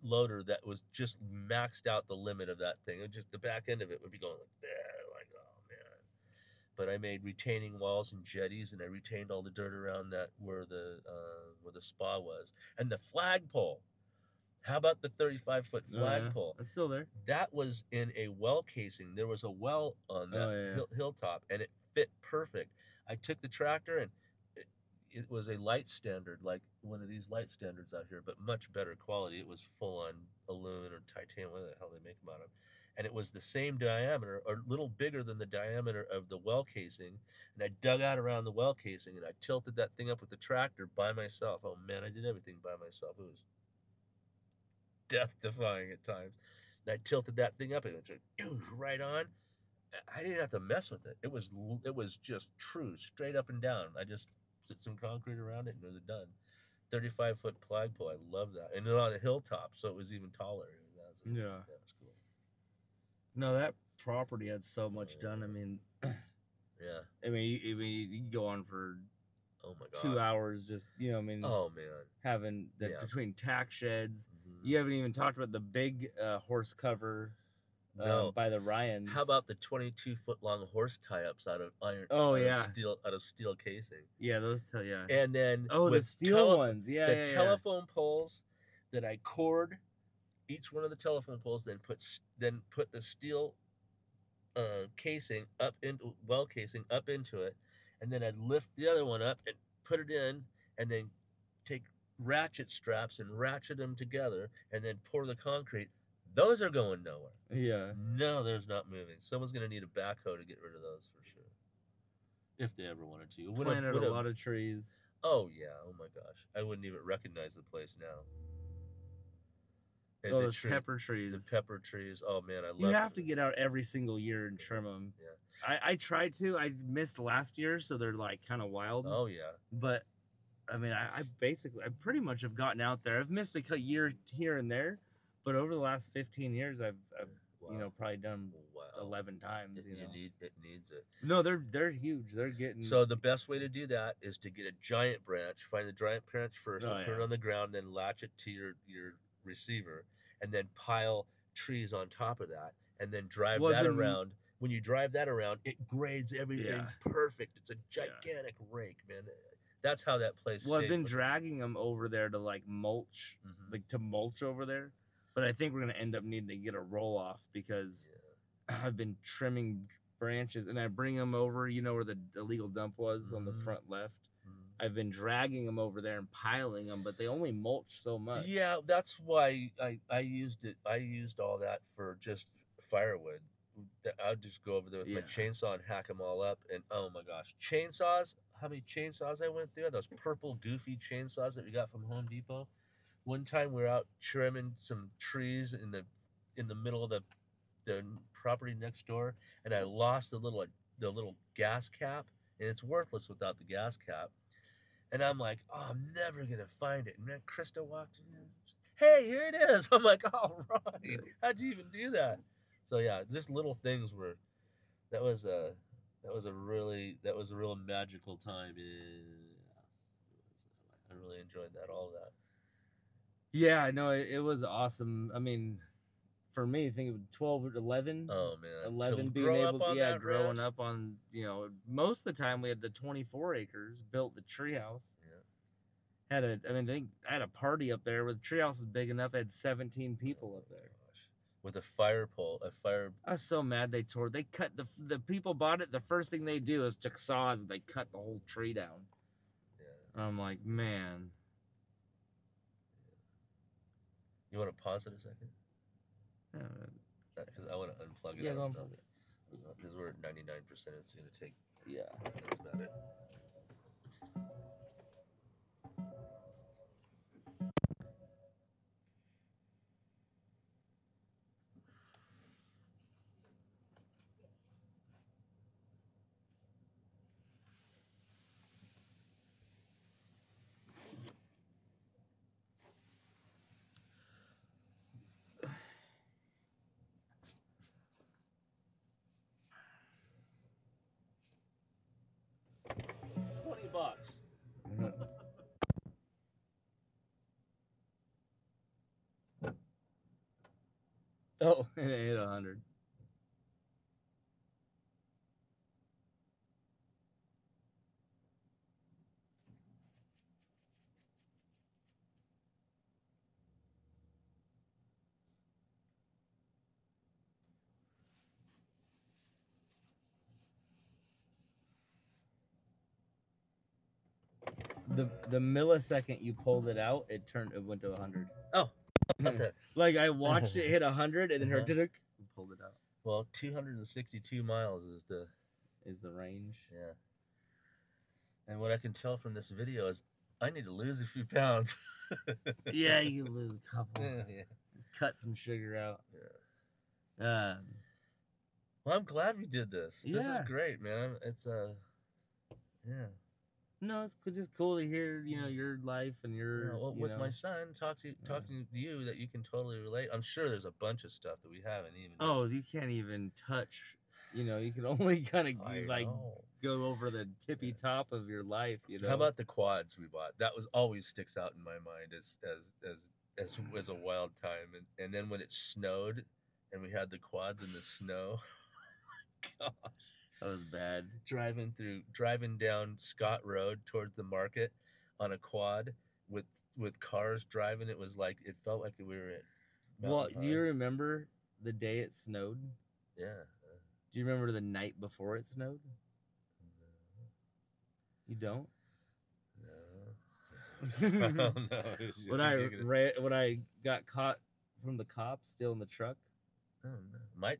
loader that was just maxed out the limit of that thing. It just, the back end of it would be going like that, like, oh man. But I made retaining walls and jetties, and I retained all the dirt around that where the spa was, and the flagpole. How about the 35-foot flagpole? It's still there. That was in a well casing. There was a well on that hilltop, and it fit perfect. I took the tractor, and it was a light standard, like one of these light standards out here, but much better quality. It was full on aluminum or titanium, whatever the hell they make them out of. And it was the same diameter, or a little bigger than the diameter of the well casing. And I dug out around the well casing, and I tilted that thing up with the tractor by myself. Oh man, I did everything by myself. It was death-defying at times. And I tilted that thing up, and it just right on. I didn't have to mess with it. It was just true, straight up and down. I just put some concrete around it, and it was done. 35-foot flagpole. I love that. And it was on a hilltop, so it was even taller. Yeah. That's cool. No, that property had so much done. I mean, yeah. I mean, you can go on for 2 hours just, oh man, having between tack sheds. You haven't even talked about the big horse cover by the Ryans. How about the 22-foot long horse tie-ups out of iron? Out of steel casing. Yeah, those And then the steel ones. Yeah, telephone poles that I cored each one of the telephone poles, then put the steel casing up into casing up into it, and then I'd lift the other one up and put it in, and then take ratchet straps and ratchet them together, and then pour the concrete. Those are going nowhere. Yeah. No, there's not moving. Someone's going to need a backhoe to get rid of those for sure. If they ever wanted to. Planted a lot of trees. Oh, yeah. Oh, my gosh. I wouldn't even recognize the place now. And oh, those pepper trees. The pepper trees. Oh man, I love. You have to get out every single year and trim them. Yeah. I tried to. I missed last year, so they're like kind of wild. Oh yeah. But I mean, I pretty much have gotten out there. I've missed a year here and there, but over the last 15 years, I've you know, probably done 11 times. You know, it needs it. No, they're huge. They're getting. So the best way to do that is to get a giant branch. Find the giant branch first, and put it on the ground, then latch it to your receiver, and then pile trees on top of that, and then drive that around. When you drive that around, it grades everything perfect. It's a gigantic rake, man. That's how that place. Well, I've been dragging them over there to like mulch, like to mulch over there. But I think we're gonna end up needing to get a roll off because I've been trimming branches, and I bring them over. You know where the illegal dump was on the front left. I've been dragging them over there and piling them, but they only mulch so much. Yeah, that's why I used it. I used all that for just firewood. I'd just go over there with my chainsaw and hack them all up. And oh my gosh, chainsaws! How many chainsaws I went through? Those purple goofy chainsaws that we got from Home Depot. One time we were out trimming some trees in the middle of the property next door, and I lost the little gas cap, and it's worthless without the gas cap. And I'm like, oh, I'm never gonna find it. And then Krista walked in. Hey, here it is. I'm like, all right. How'd you even do that? So yeah, just little things were. That was a real magical time. I really enjoyed that. All of that. Yeah, I know it was awesome. I mean, for me, I think it was 12 or 11. Oh man, 11 being able to growing up on, you know, most of the time we had the 24 acres, built the treehouse. Yeah. I had a party up there where the treehouse was big enough. I had 17 people up there. With a fire pole, I was so mad they cut the people bought it. The first thing they do is took saws and they cut the whole tree down. Yeah. I'm like, man. You want to pause it a second? Because I want to unplug it. Yeah, go unplug it. Because we're at 99%. It's going to take. Yeah. That's about it. $20. Oh, it hit 100. The millisecond you pulled it out, it went to 100. Oh, like I watched it hit 100 and then her pulled it out. Well, 262 miles is the range. Yeah. And what I can tell from this video is I need to lose a few pounds. Yeah, you can lose a couple. Yeah. Just cut some sugar out. Yeah. Well, I'm glad we did this. This is great, man. It's yeah. No, it's just cool to hear, you know, your life and your. With my son talking to you that you can totally relate. I'm sure there's a bunch of stuff that we haven't even. Oh, you can't even touch. You know, you can only kind of go over the tippy top of your life. You know. How about the quads we bought? That was always sticks out in my mind as a wild time. And then when it snowed, and we had the quads in the snow. Oh my gosh. That was bad. Driving down Scott Road towards the market on a quad with cars driving. It was like it felt like we were at. Well, do you remember the day it snowed? Yeah. Do you remember the night before it snowed? No. You don't? No. No. When I got caught from the cops still in the truck.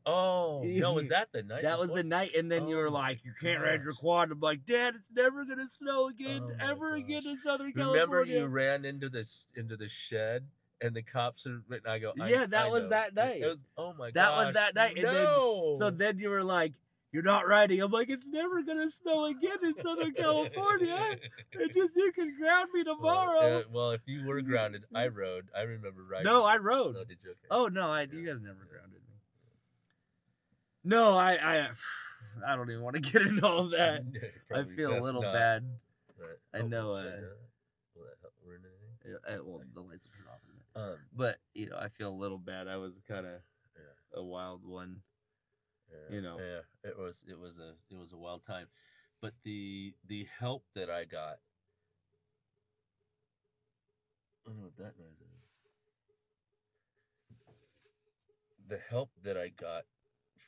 Oh no! Was that the night? That was the night, and then you were like, "You can't ride your quad." I'm like, "Dad, it's never gonna snow again, again in Southern California." Remember, you ran into the shed, and the cops are. And I go, yeah, that was that night. It was, oh my god, that was that night. No. And then, so then you were like, "You're not riding." I'm like, "It's never gonna snow again in Southern California. It just you can ground me tomorrow." Well, if you were grounded, I rode. I remember riding. No, I rode. No, did you? Okay. Oh no, you guys never grounded me. No, I don't even want to get into all that. I feel a little bad. Right. I know. Well, the lights will turn off in a minute. But you know, I feel a little bad. I was kind of a wild one. You know. Yeah, it was a wild time, but the help that I got. I don't know what that noise is. The help that I got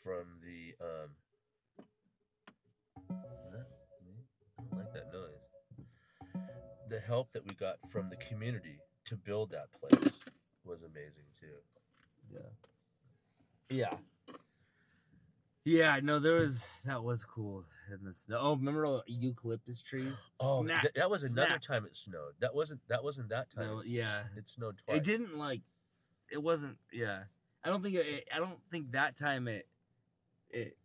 from the I don't like that noise. The help that we got from the community to build that place was amazing too. Yeah. Yeah, no, that was cool in the snow. Oh, remember all the eucalyptus trees? Oh, that was another time it snowed. That wasn't that time. No, it snowed twice. It didn't it wasn't. Yeah, I don't think that time it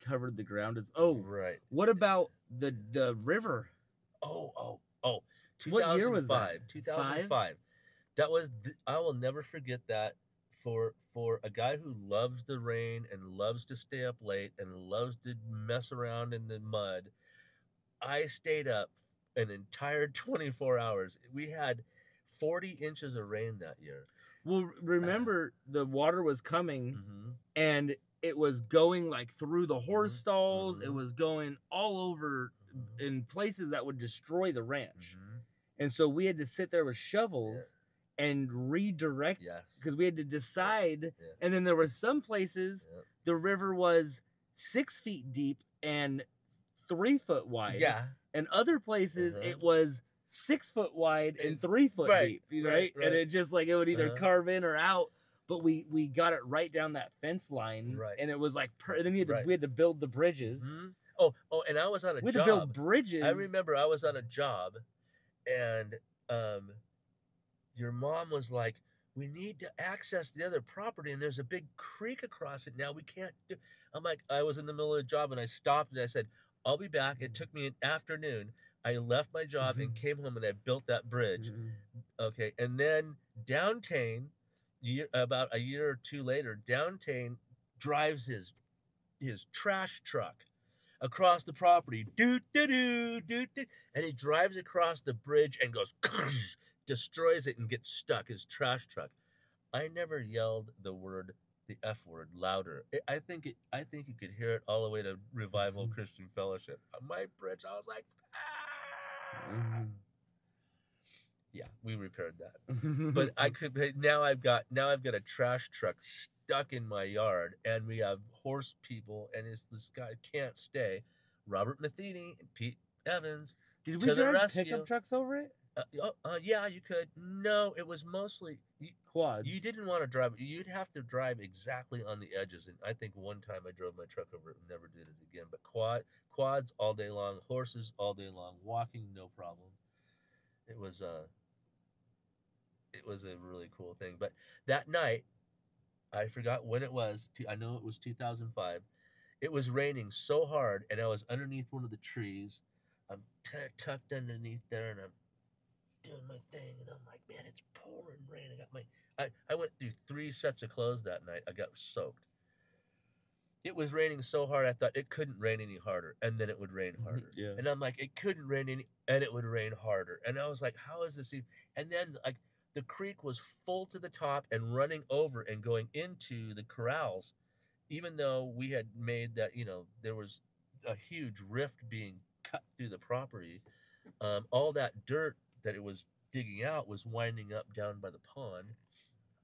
covered the ground as. Oh, right. What about the river? Oh. What year was that? 2005. That was. I will never forget that. For a guy who loves the rain and loves to stay up late and loves to mess around in the mud, I stayed up an entire 24 hours. We had 40 inches of rain that year. Well, remember the water was coming and it was going through the horse stalls. It was going all over in places that would destroy the ranch. And so we had to sit there with shovels and redirect because we had to decide. And then there were some places the river was 6 feet deep and 3 foot wide. And other places it was 6 foot wide and 3 foot deep. Right? And it just it would either carve in or out. But we got it right down that fence line. And it was then we had to build the bridges. Oh, and I was on a job. We had to build bridges. I remember I was on a job and your mom was like, "We need to access the other property, and there's a big creek across it now. We can't do." I'm like, I was in the middle of the job, and I stopped, and I said, "I'll be back." It took me an afternoon. I left my job and came home, and I built that bridge. Okay, and then Downtane, about a year or two later, Downtane drives his trash truck across the property, and he drives across the bridge and goes. Destroys it and gets stuck. His trash truck. I never yelled the F word louder. I think you could hear it all the way to Revival Christian Fellowship. On my bridge, I was like, ah! Yeah, we repaired that. But now I've got a trash truck stuck in my yard, and we have horse people, and this guy can't stay. Robert Matheny and Pete Evans. Did we drive pickup trucks over it? Yeah, you could. No, it was mostly quads. You didn't want to drive. You'd have to drive exactly on the edges. And I think one time I drove my truck over it and never did it again. But quads all day long, horses all day long, walking no problem. It was a really cool thing. But that night, I forgot when it was. I know it was 2005. It was raining so hard, and I was underneath one of the trees. I'm tucked underneath there, and I'm doing my thing, and I'm like, man, it's pouring rain. I went through 3 sets of clothes that night. I got soaked. It was raining so hard, I thought it couldn't rain any harder, and then it would rain harder. And I'm like, it couldn't rain any, and it would rain harder. And I was like, how is this even? And then the creek was full to the top and running over and going into the corrals, even though we had made that, there was a huge rift being cut through the property. All that dirt that it was digging out was winding up down by the pond.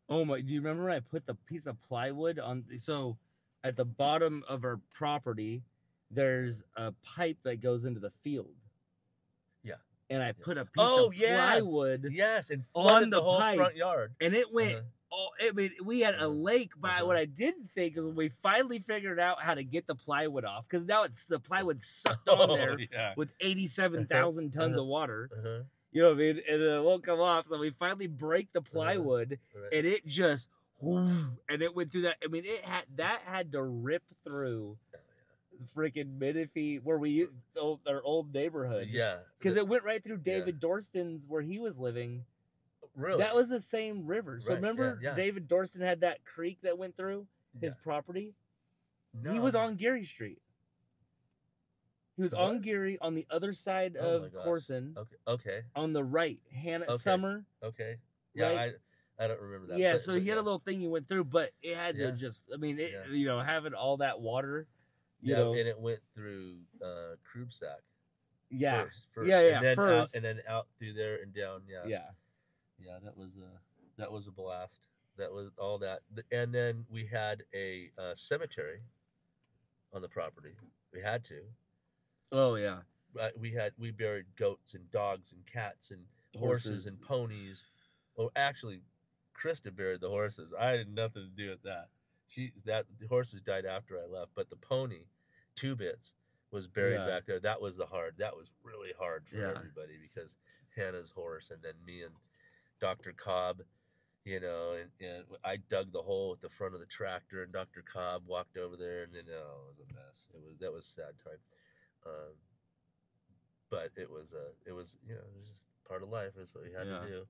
Oh my! Do you remember I put the piece of plywood on? So at the bottom of our property, there's a pipe that goes into the field. Yeah. And I put a piece of plywood. Yes, and flooded the whole front yard. And it went. We had a lake. But what I didn't think is when we finally figured out how to get the plywood off, because now the plywood sucked on there with 87,000 tons of water. You know what I mean? And then it won't come off. So we finally break the plywood, right. and it just, and it went through that. I mean, that had to rip through freaking Menifee, where our old neighborhood. Yeah, because it went right through David Dorston's where he was living. Really, that was the same river. So right. remember, David Dorston had that creek that went through his property. No, he was on Geary Street. He was on Geary on the other side of Corson. Okay. On the right, Hannah Summer. Okay. Yeah, right? I don't remember that. Yeah, but he had a little thing you went through, but it had to just. I mean, having all that water. You know, and it went through Krubsack. Yeah. First. Yeah. And then first, and then out through there and down. Yeah. Yeah, that was a blast. That was all that, and then we had a cemetery on the property. We had to. Oh yeah. We buried goats and dogs and cats and horses and ponies. Well, actually, Krista buried the horses. I had nothing to do with that. The horses died after I left, but the pony, Two Bits, was buried back there. That was That was really hard for everybody because Hannah's horse, and then me and Dr. Cobb, and I dug the hole at the front of the tractor, and Dr. Cobb walked over there, and it was a mess. That was a sad time. But it was just part of life. That's what we had to do.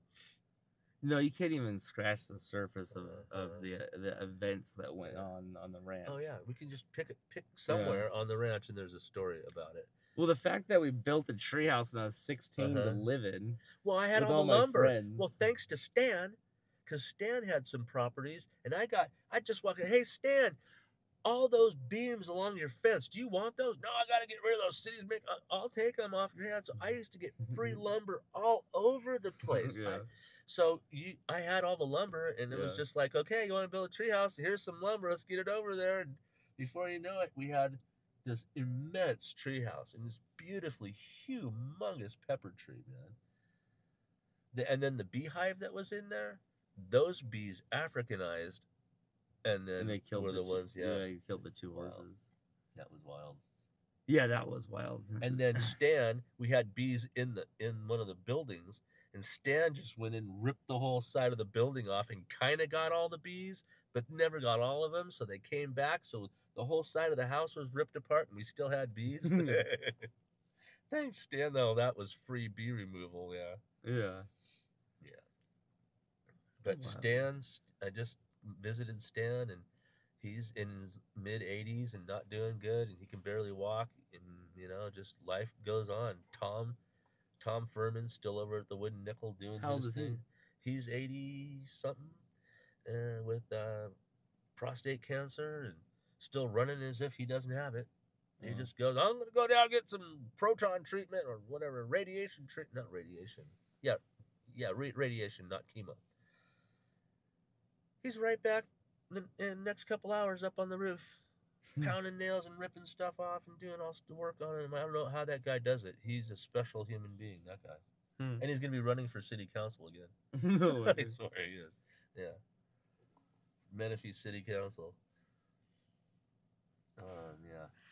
No, you can't even scratch the surface of the events that went on the ranch. Oh yeah, we can just pick somewhere on the ranch, and there's a story about it. Well, the fact that we built a treehouse when I was 16 to live in. Well, I had all the lumber. Well, thanks to Stan, because Stan had some properties, and I just walked in. Hey, Stan, all those beams along your fence, do you want those? No, I got to get rid of those. Cities I'll take them off your hands. So I used to get free lumber all over the place. I had all the lumber, and it was just like, okay, you want to build a treehouse? Here's some lumber. Let's get it over there. And before you know it, we had this immense treehouse and this beautifully humongous pepper tree, man. And then the beehive that was in there, those bees Africanized, and then they killed the ones. They killed the two horses. That was wild. Yeah, that was wild. And then Stan, we had bees in one of the buildings, and Stan just went and ripped the whole side of the building off and kind of got all the bees, but never got all of them. So they came back. So the whole side of the house was ripped apart, and we still had bees. Thanks, Stan, though. That was free bee removal. Yeah. But Stan, I just visited Stan, and he's in his mid-80s and not doing good, and he can barely walk, and just life goes on. Tom Furman's still over at the Wooden Nickel doing his thing. He's 80 something with prostate cancer and still running as if he doesn't have it. He just goes, I'm going to go down and get some proton treatment or whatever, radiation treatment. Not radiation. Radiation, not chemo. He's right back in the next couple hours up on the roof, pounding nails and ripping stuff off and doing all the work on it. I don't know how that guy does it. He's a special human being, that guy. And he's going to be running for city council again. No way. I swear he is. Yeah. Menifee City Council.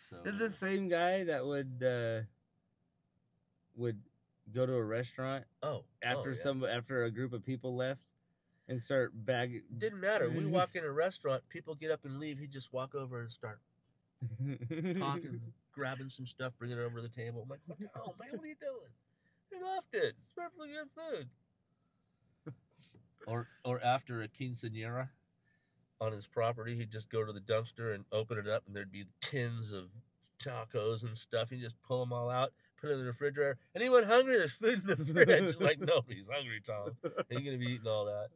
So They're the same guy that would go to a restaurant after a group of people left and start bagging. Didn't matter. We walk in a restaurant, people get up and leave. He'd just walk over and start talking, grabbing some stuff, bringing it over to the table. I'm like, what the hell, man? What are you doing? They left it. It's perfectly good food. Or after a quinceañera on his property, he'd just go to the dumpster and open it up, and there'd be tins of tacos and stuff. He'd just pull them all out, put it in the refrigerator. Anyone hungry? There's food in the fridge. I'm like, nobody's hungry, Tom. Are you going to be eating all that?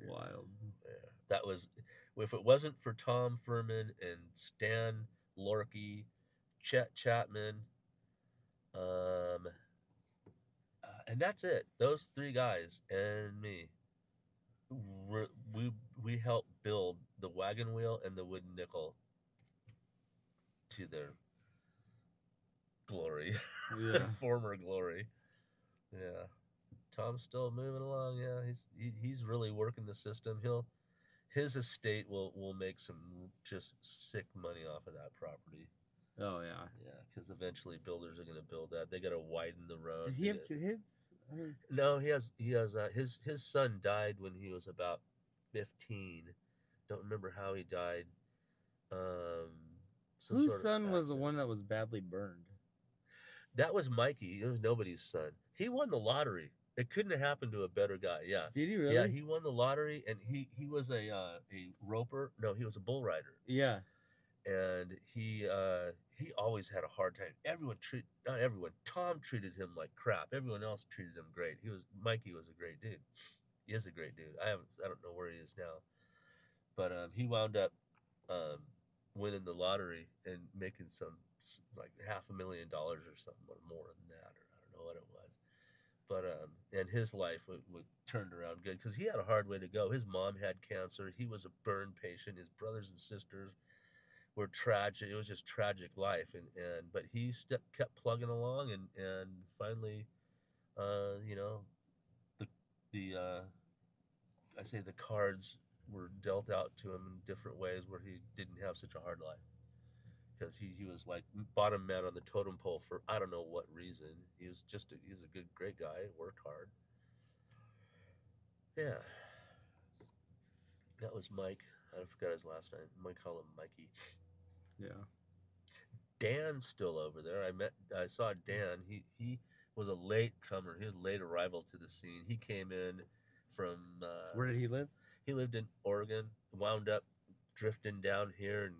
Wild. Yeah. That was, if it wasn't for Tom Furman and Stan Lorky, Chet Chapman, and that's it. Those three guys and me, we helped build the Wagon Wheel and the Wooden Nickel to their glory, former glory. Yeah, Tom's still moving along. Yeah, he's really working the system. His estate will make some just sick money off of that property. Oh yeah. Yeah, because eventually builders are going to build that. They got to widen the road. Does he have kids? I mean, no, he has his son died when he was about 15. Don't remember how he died. Um, some whose sort of son was the accident. one that was badly burned? That was Mikey. It was nobody's son. He won the lottery. It couldn't have happened to a better guy. Yeah. Did he really? Yeah, he won the lottery, and he was a roper. No, he was a bull rider. Yeah. And he always had a hard time. Not everyone. Tom treated him like crap. Everyone else treated him great. Mikey was a great dude. He is a great dude. I don't know where he is now, but he wound up um, winning the lottery and making some like $500,000 or something, or more than that, or I don't know what it was. But and his life would turned around good because he had a hard way to go. His mom had cancer. He was a burn patient. His brothers and sisters were tragic. It was just tragic life, and but he kept plugging along, and finally, you know, the I say the cards were dealt out to him in different ways where he didn't have such a hard life because he was like bottom man on the totem pole for I don't know what reason. He's a good great guy, worked hard. Yeah, that was Mike. I forgot his last name. I might call him Mikey. Yeah. Dan's still over there. I saw Dan. He was a late comer. He was a late arrival to the scene. He came in from Where did he live? He lived in Oregon. Wound up drifting down here and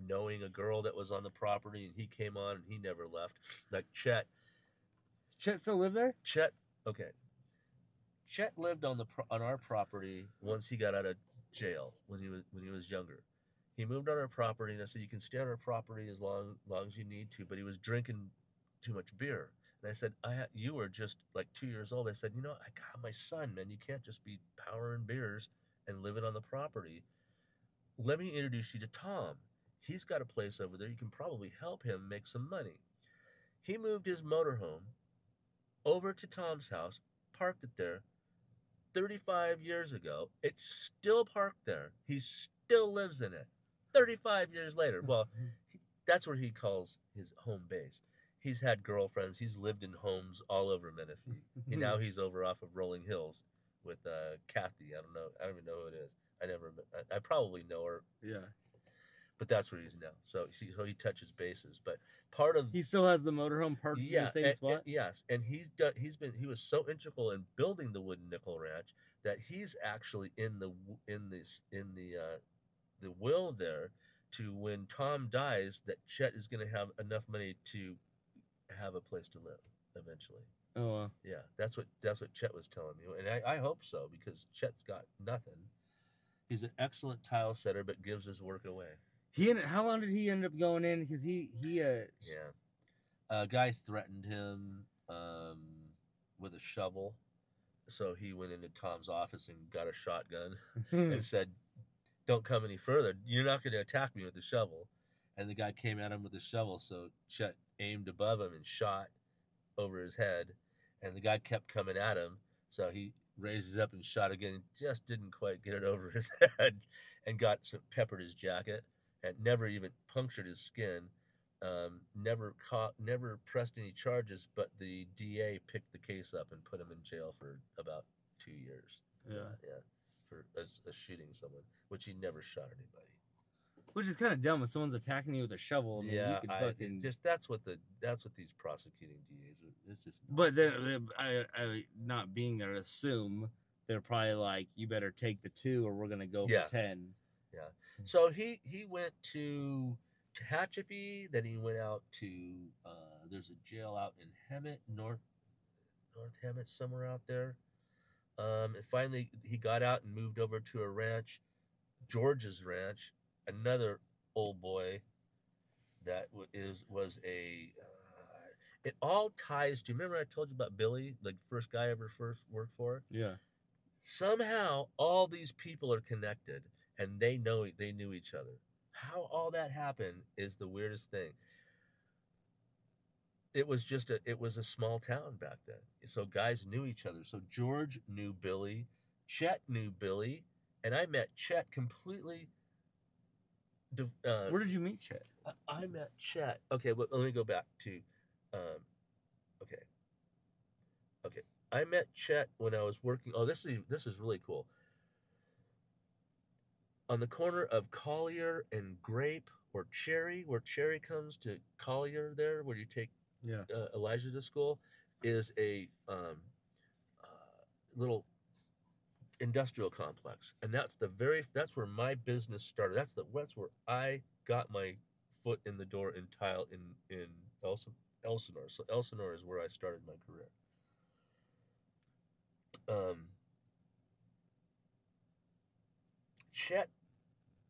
knowing a girl that was on the property, and he came on and he never left. Like Chet. Chet still live there? Chet. Okay. Chet lived on our property once he got out of jail when he was younger. He moved on our property, and I said, you can stay on our property as long as you need to, but he was drinking too much beer. And I said, you were just like 2 years old. I said, I got my son, man. You can't just be powering beers and living on the property. Let me introduce you to Tom. He's got a place over there. You can probably help him make some money. He moved his motorhome over to Tom's house, parked it there 35 years ago. It's still parked there. He still lives in it. 35 years later. Well, that's where he calls his home base. He's had girlfriends. He's lived in homes all over Menifee. And now he's over off of Rolling Hills with Kathy. I don't know. I don't even know who it is. I probably know her. Yeah. But that's where he is now. So he touches bases. But he still has the motorhome parked in the same spot. Yes, and he was so integral in building the Wooden Nickel Ranch that he's actually in the will there to when Tom dies that Chet is going to have enough money to have a place to live eventually. Oh wow. Yeah, that's what Chet was telling me, and I hope so because Chet's got nothing. He's an excellent tile setter, but gives his work away. How long did he end up going in? Because a guy threatened him with a shovel, so he went into Tom's office and got a shotgun and said, "Don't come any further. You're not going to attack me with the shovel." And the guy came at him with the shovel, so Chet aimed above him and shot over his head, and the guy kept coming at him, so he raises up and shot again and just didn't quite get it over his head and peppered his jacket and never even punctured his skin. Never pressed any charges, but the DA picked the case up and put him in jail for about 2 years. Yeah, for shooting someone, which he never shot anybody. Which is kind of dumb when someone's attacking you with a shovel. I mean, yeah, you could that's what these prosecuting DAs are. It's just. But then I not being there, assume they're probably like, you better take the 2 or we're gonna go for 10. Yeah. So he went to Tehachapi, then he went out to there's a jail out in Hemet, North Hemet, somewhere out there. And finally he got out and moved over to a ranch, George's ranch, another old boy that was a it all ties to, remember I told you about Billy, the first guy I ever first worked for? Yeah. Somehow all these people are connected and they knew each other. How all that happened is the weirdest thing. It was a small town back then. So guys knew each other. So George knew Billy, Chet knew Billy, and I met Chet completely Where did you meet Chet? I met Chet. Okay, well, let me go back to. Um, okay, okay. I met Chet when I was working. Oh, this is really cool. On the corner of Collier and Grape, or Cherry, where Cherry comes to Collier, there where you take Yeah. Elijah to school, is a little industrial complex, and that's where my business started. That's where I got my foot in the door in tile in Elsinore. So Elsinore is where I started my career. Um, Chet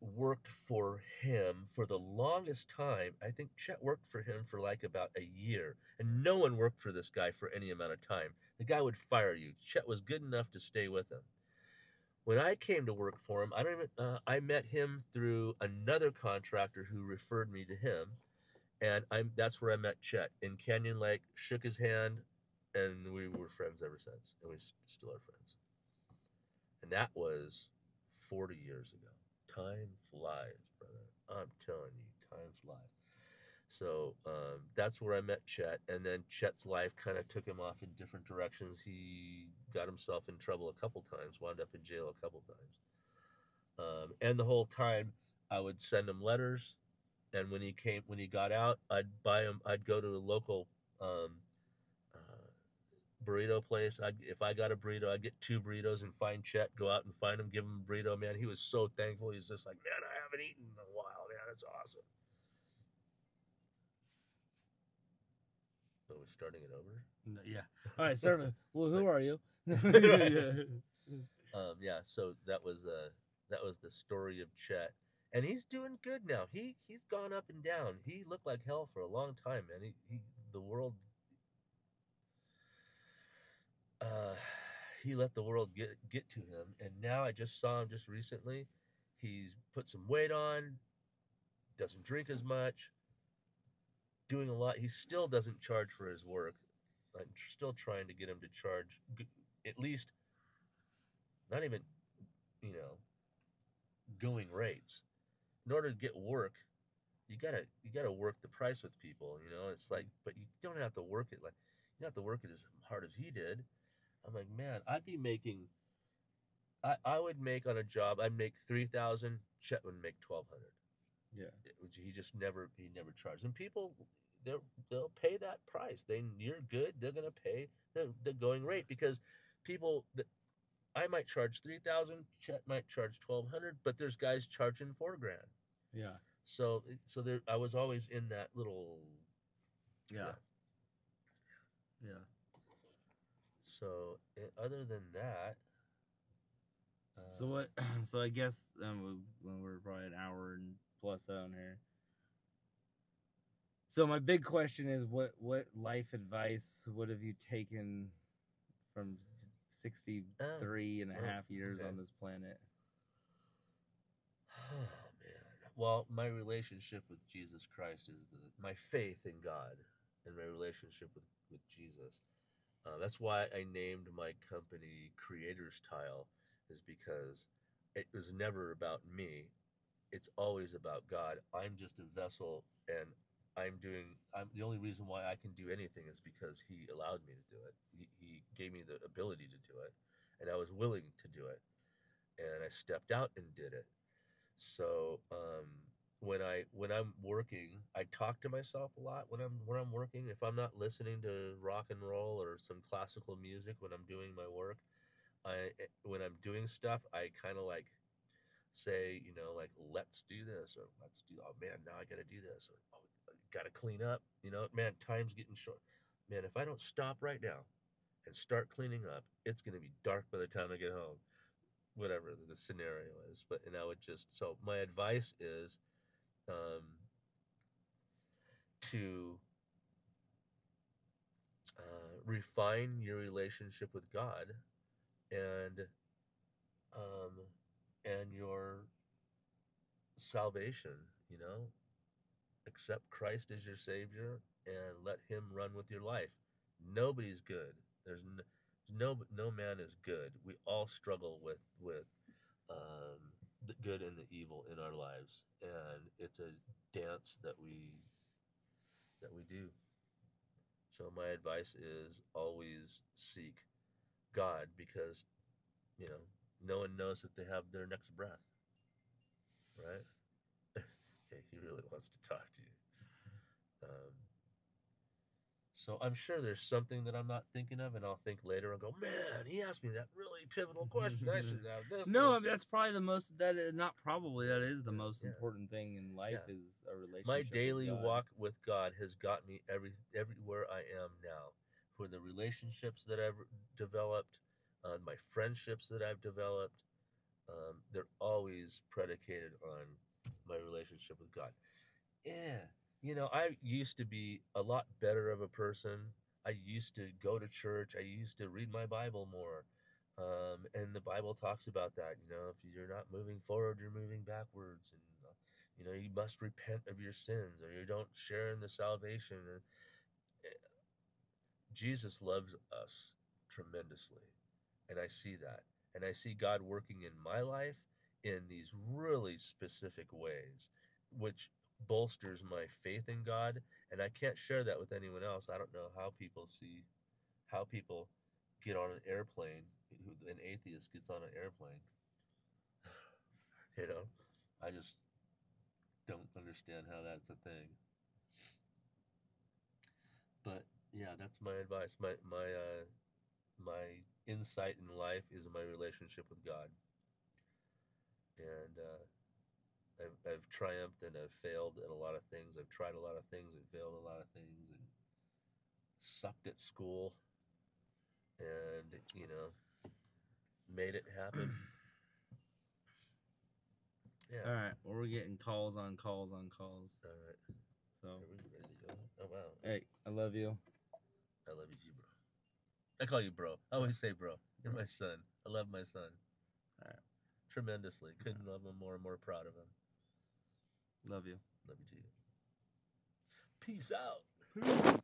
worked for him for the longest time. I think Chet worked for him for like about a year, and no one worked for this guy for any amount of time. The guy would fire you. Chet was good enough to stay with him. When I came to work for him, I don't even. I met him through another contractor who referred me to him, and that's where I met Chet in Canyon Lake. Shook his hand, and we were friends ever since, and we still are friends. And that was 40 years ago. Time flies, brother. I'm telling you, time flies. So that's where I met Chet, and then Chet's life kind of took him off in different directions. He got himself in trouble a couple times, wound up in jail a couple times, and the whole time I would send him letters. And when he got out, I'd buy him. I'd go to a local um, uh, burrito place. If I got a burrito, I'd get two burritos and find Chet, go out and find him, give him a burrito. Man, he was so thankful. He was just like, man, I haven't eaten in a while. Man, that's awesome. So we're starting it over. No, yeah. All right, sir. Well, who are you? Yeah. So that was the story of Chet, and he's doing good now. He's gone up and down. He looked like hell for a long time, man. He the world. Uh, he let the world get to him, and now I just saw him just recently. He's put some weight on, doesn't drink as much, doing a lot. He still doesn't charge for his work. I'm still trying to get him to charge at least, not even, you know, going rates. In order to get work, you gotta work the price with people. It's like, but you don't have to work it like you don't have to work it as hard as he did. I'm like, man, I'd be making. I would make on a job. I'd make 3,000. Chet would make 1,200. Yeah. He never charged. And people, they'll pay that price. You're good. They're gonna pay the going rate, because people that I might charge 3,000. Chet might charge 1,200. But there's guys charging $4,000. Yeah. So there, I was always in that little. Yeah. Yeah. So other than that. So what? So I guess when we're probably an hour and plus on here. So my big question is, what life advice would have you taken from 63 and a half years on this planet? Oh man. Well, my relationship with Jesus Christ is my faith in God, and my relationship with Jesus. That's why I named my company Creator's Tile, is because it was never about me. It's always about God. I'm just a vessel, and I'm the only reason why I can do anything is because He allowed me to do it. He gave me the ability to do it, and I was willing to do it, and I stepped out and did it. So when I'm working, I talk to myself a lot when I'm working. If I'm not listening to rock and roll or some classical music when I'm doing my work, when I'm doing stuff, I kind of like say, like, let's do this, or let's do, oh man, now I got to do this, or oh, I got to clean up. Man, time's getting short. Man, if I don't stop right now and start cleaning up, it's going to be dark by the time I get home, whatever the scenario is. And I would just, so my advice is um, to refine your relationship with God, and um, and your salvation. Accept Christ as your Savior and let Him run with your life. Nobody's good. No man is good. We all struggle with the good and the evil in our lives, and it's a dance that we do. So my advice is always seek God, because you know no one knows if they have their next breath, right? Okay, he really wants to talk to you. Um, So I'm sure there's something that I'm not thinking of, and I'll think later and go, man, he asked me that really pivotal question. I should have this. No, I mean, that's probably the most, not probably, that is the most yeah. important thing in life is a relationship. My daily with God. walk with God has got me everywhere I am now. For the relationships that I've developed, my friendships that I've developed, they're always predicated on my relationship with God. Yeah. You know, I used to be a lot better of a person. I used to go to church. I used to read my Bible more. And the Bible talks about that. You know, if you're not moving forward, you're moving backwards. And, you know, you must repent of your sins or you don't share in the salvation. And Jesus loves us tremendously. And I see that. And I see God working in my life in these really specific ways, which bolsters my faith in God. And I can't share that with anyone else. I don't know how people get on an airplane. An atheist gets on an airplane. You know, I just don't understand how that's a thing. But yeah, that's my advice. My insight in life is my relationship with God, and I've triumphed and I've failed at a lot of things. I've tried a lot of things and failed a lot of things, and sucked at school, and made it happen. Yeah. All right. Well, we're getting calls on calls on calls. All right. So. Are we ready to go? Oh wow. Hey, I love you. I love you too, bro. I call you bro. I always say bro. You're my son. I love my son. All right. Tremendously. Couldn't love him more and more proud of him. Love you. Love you too. Peace out.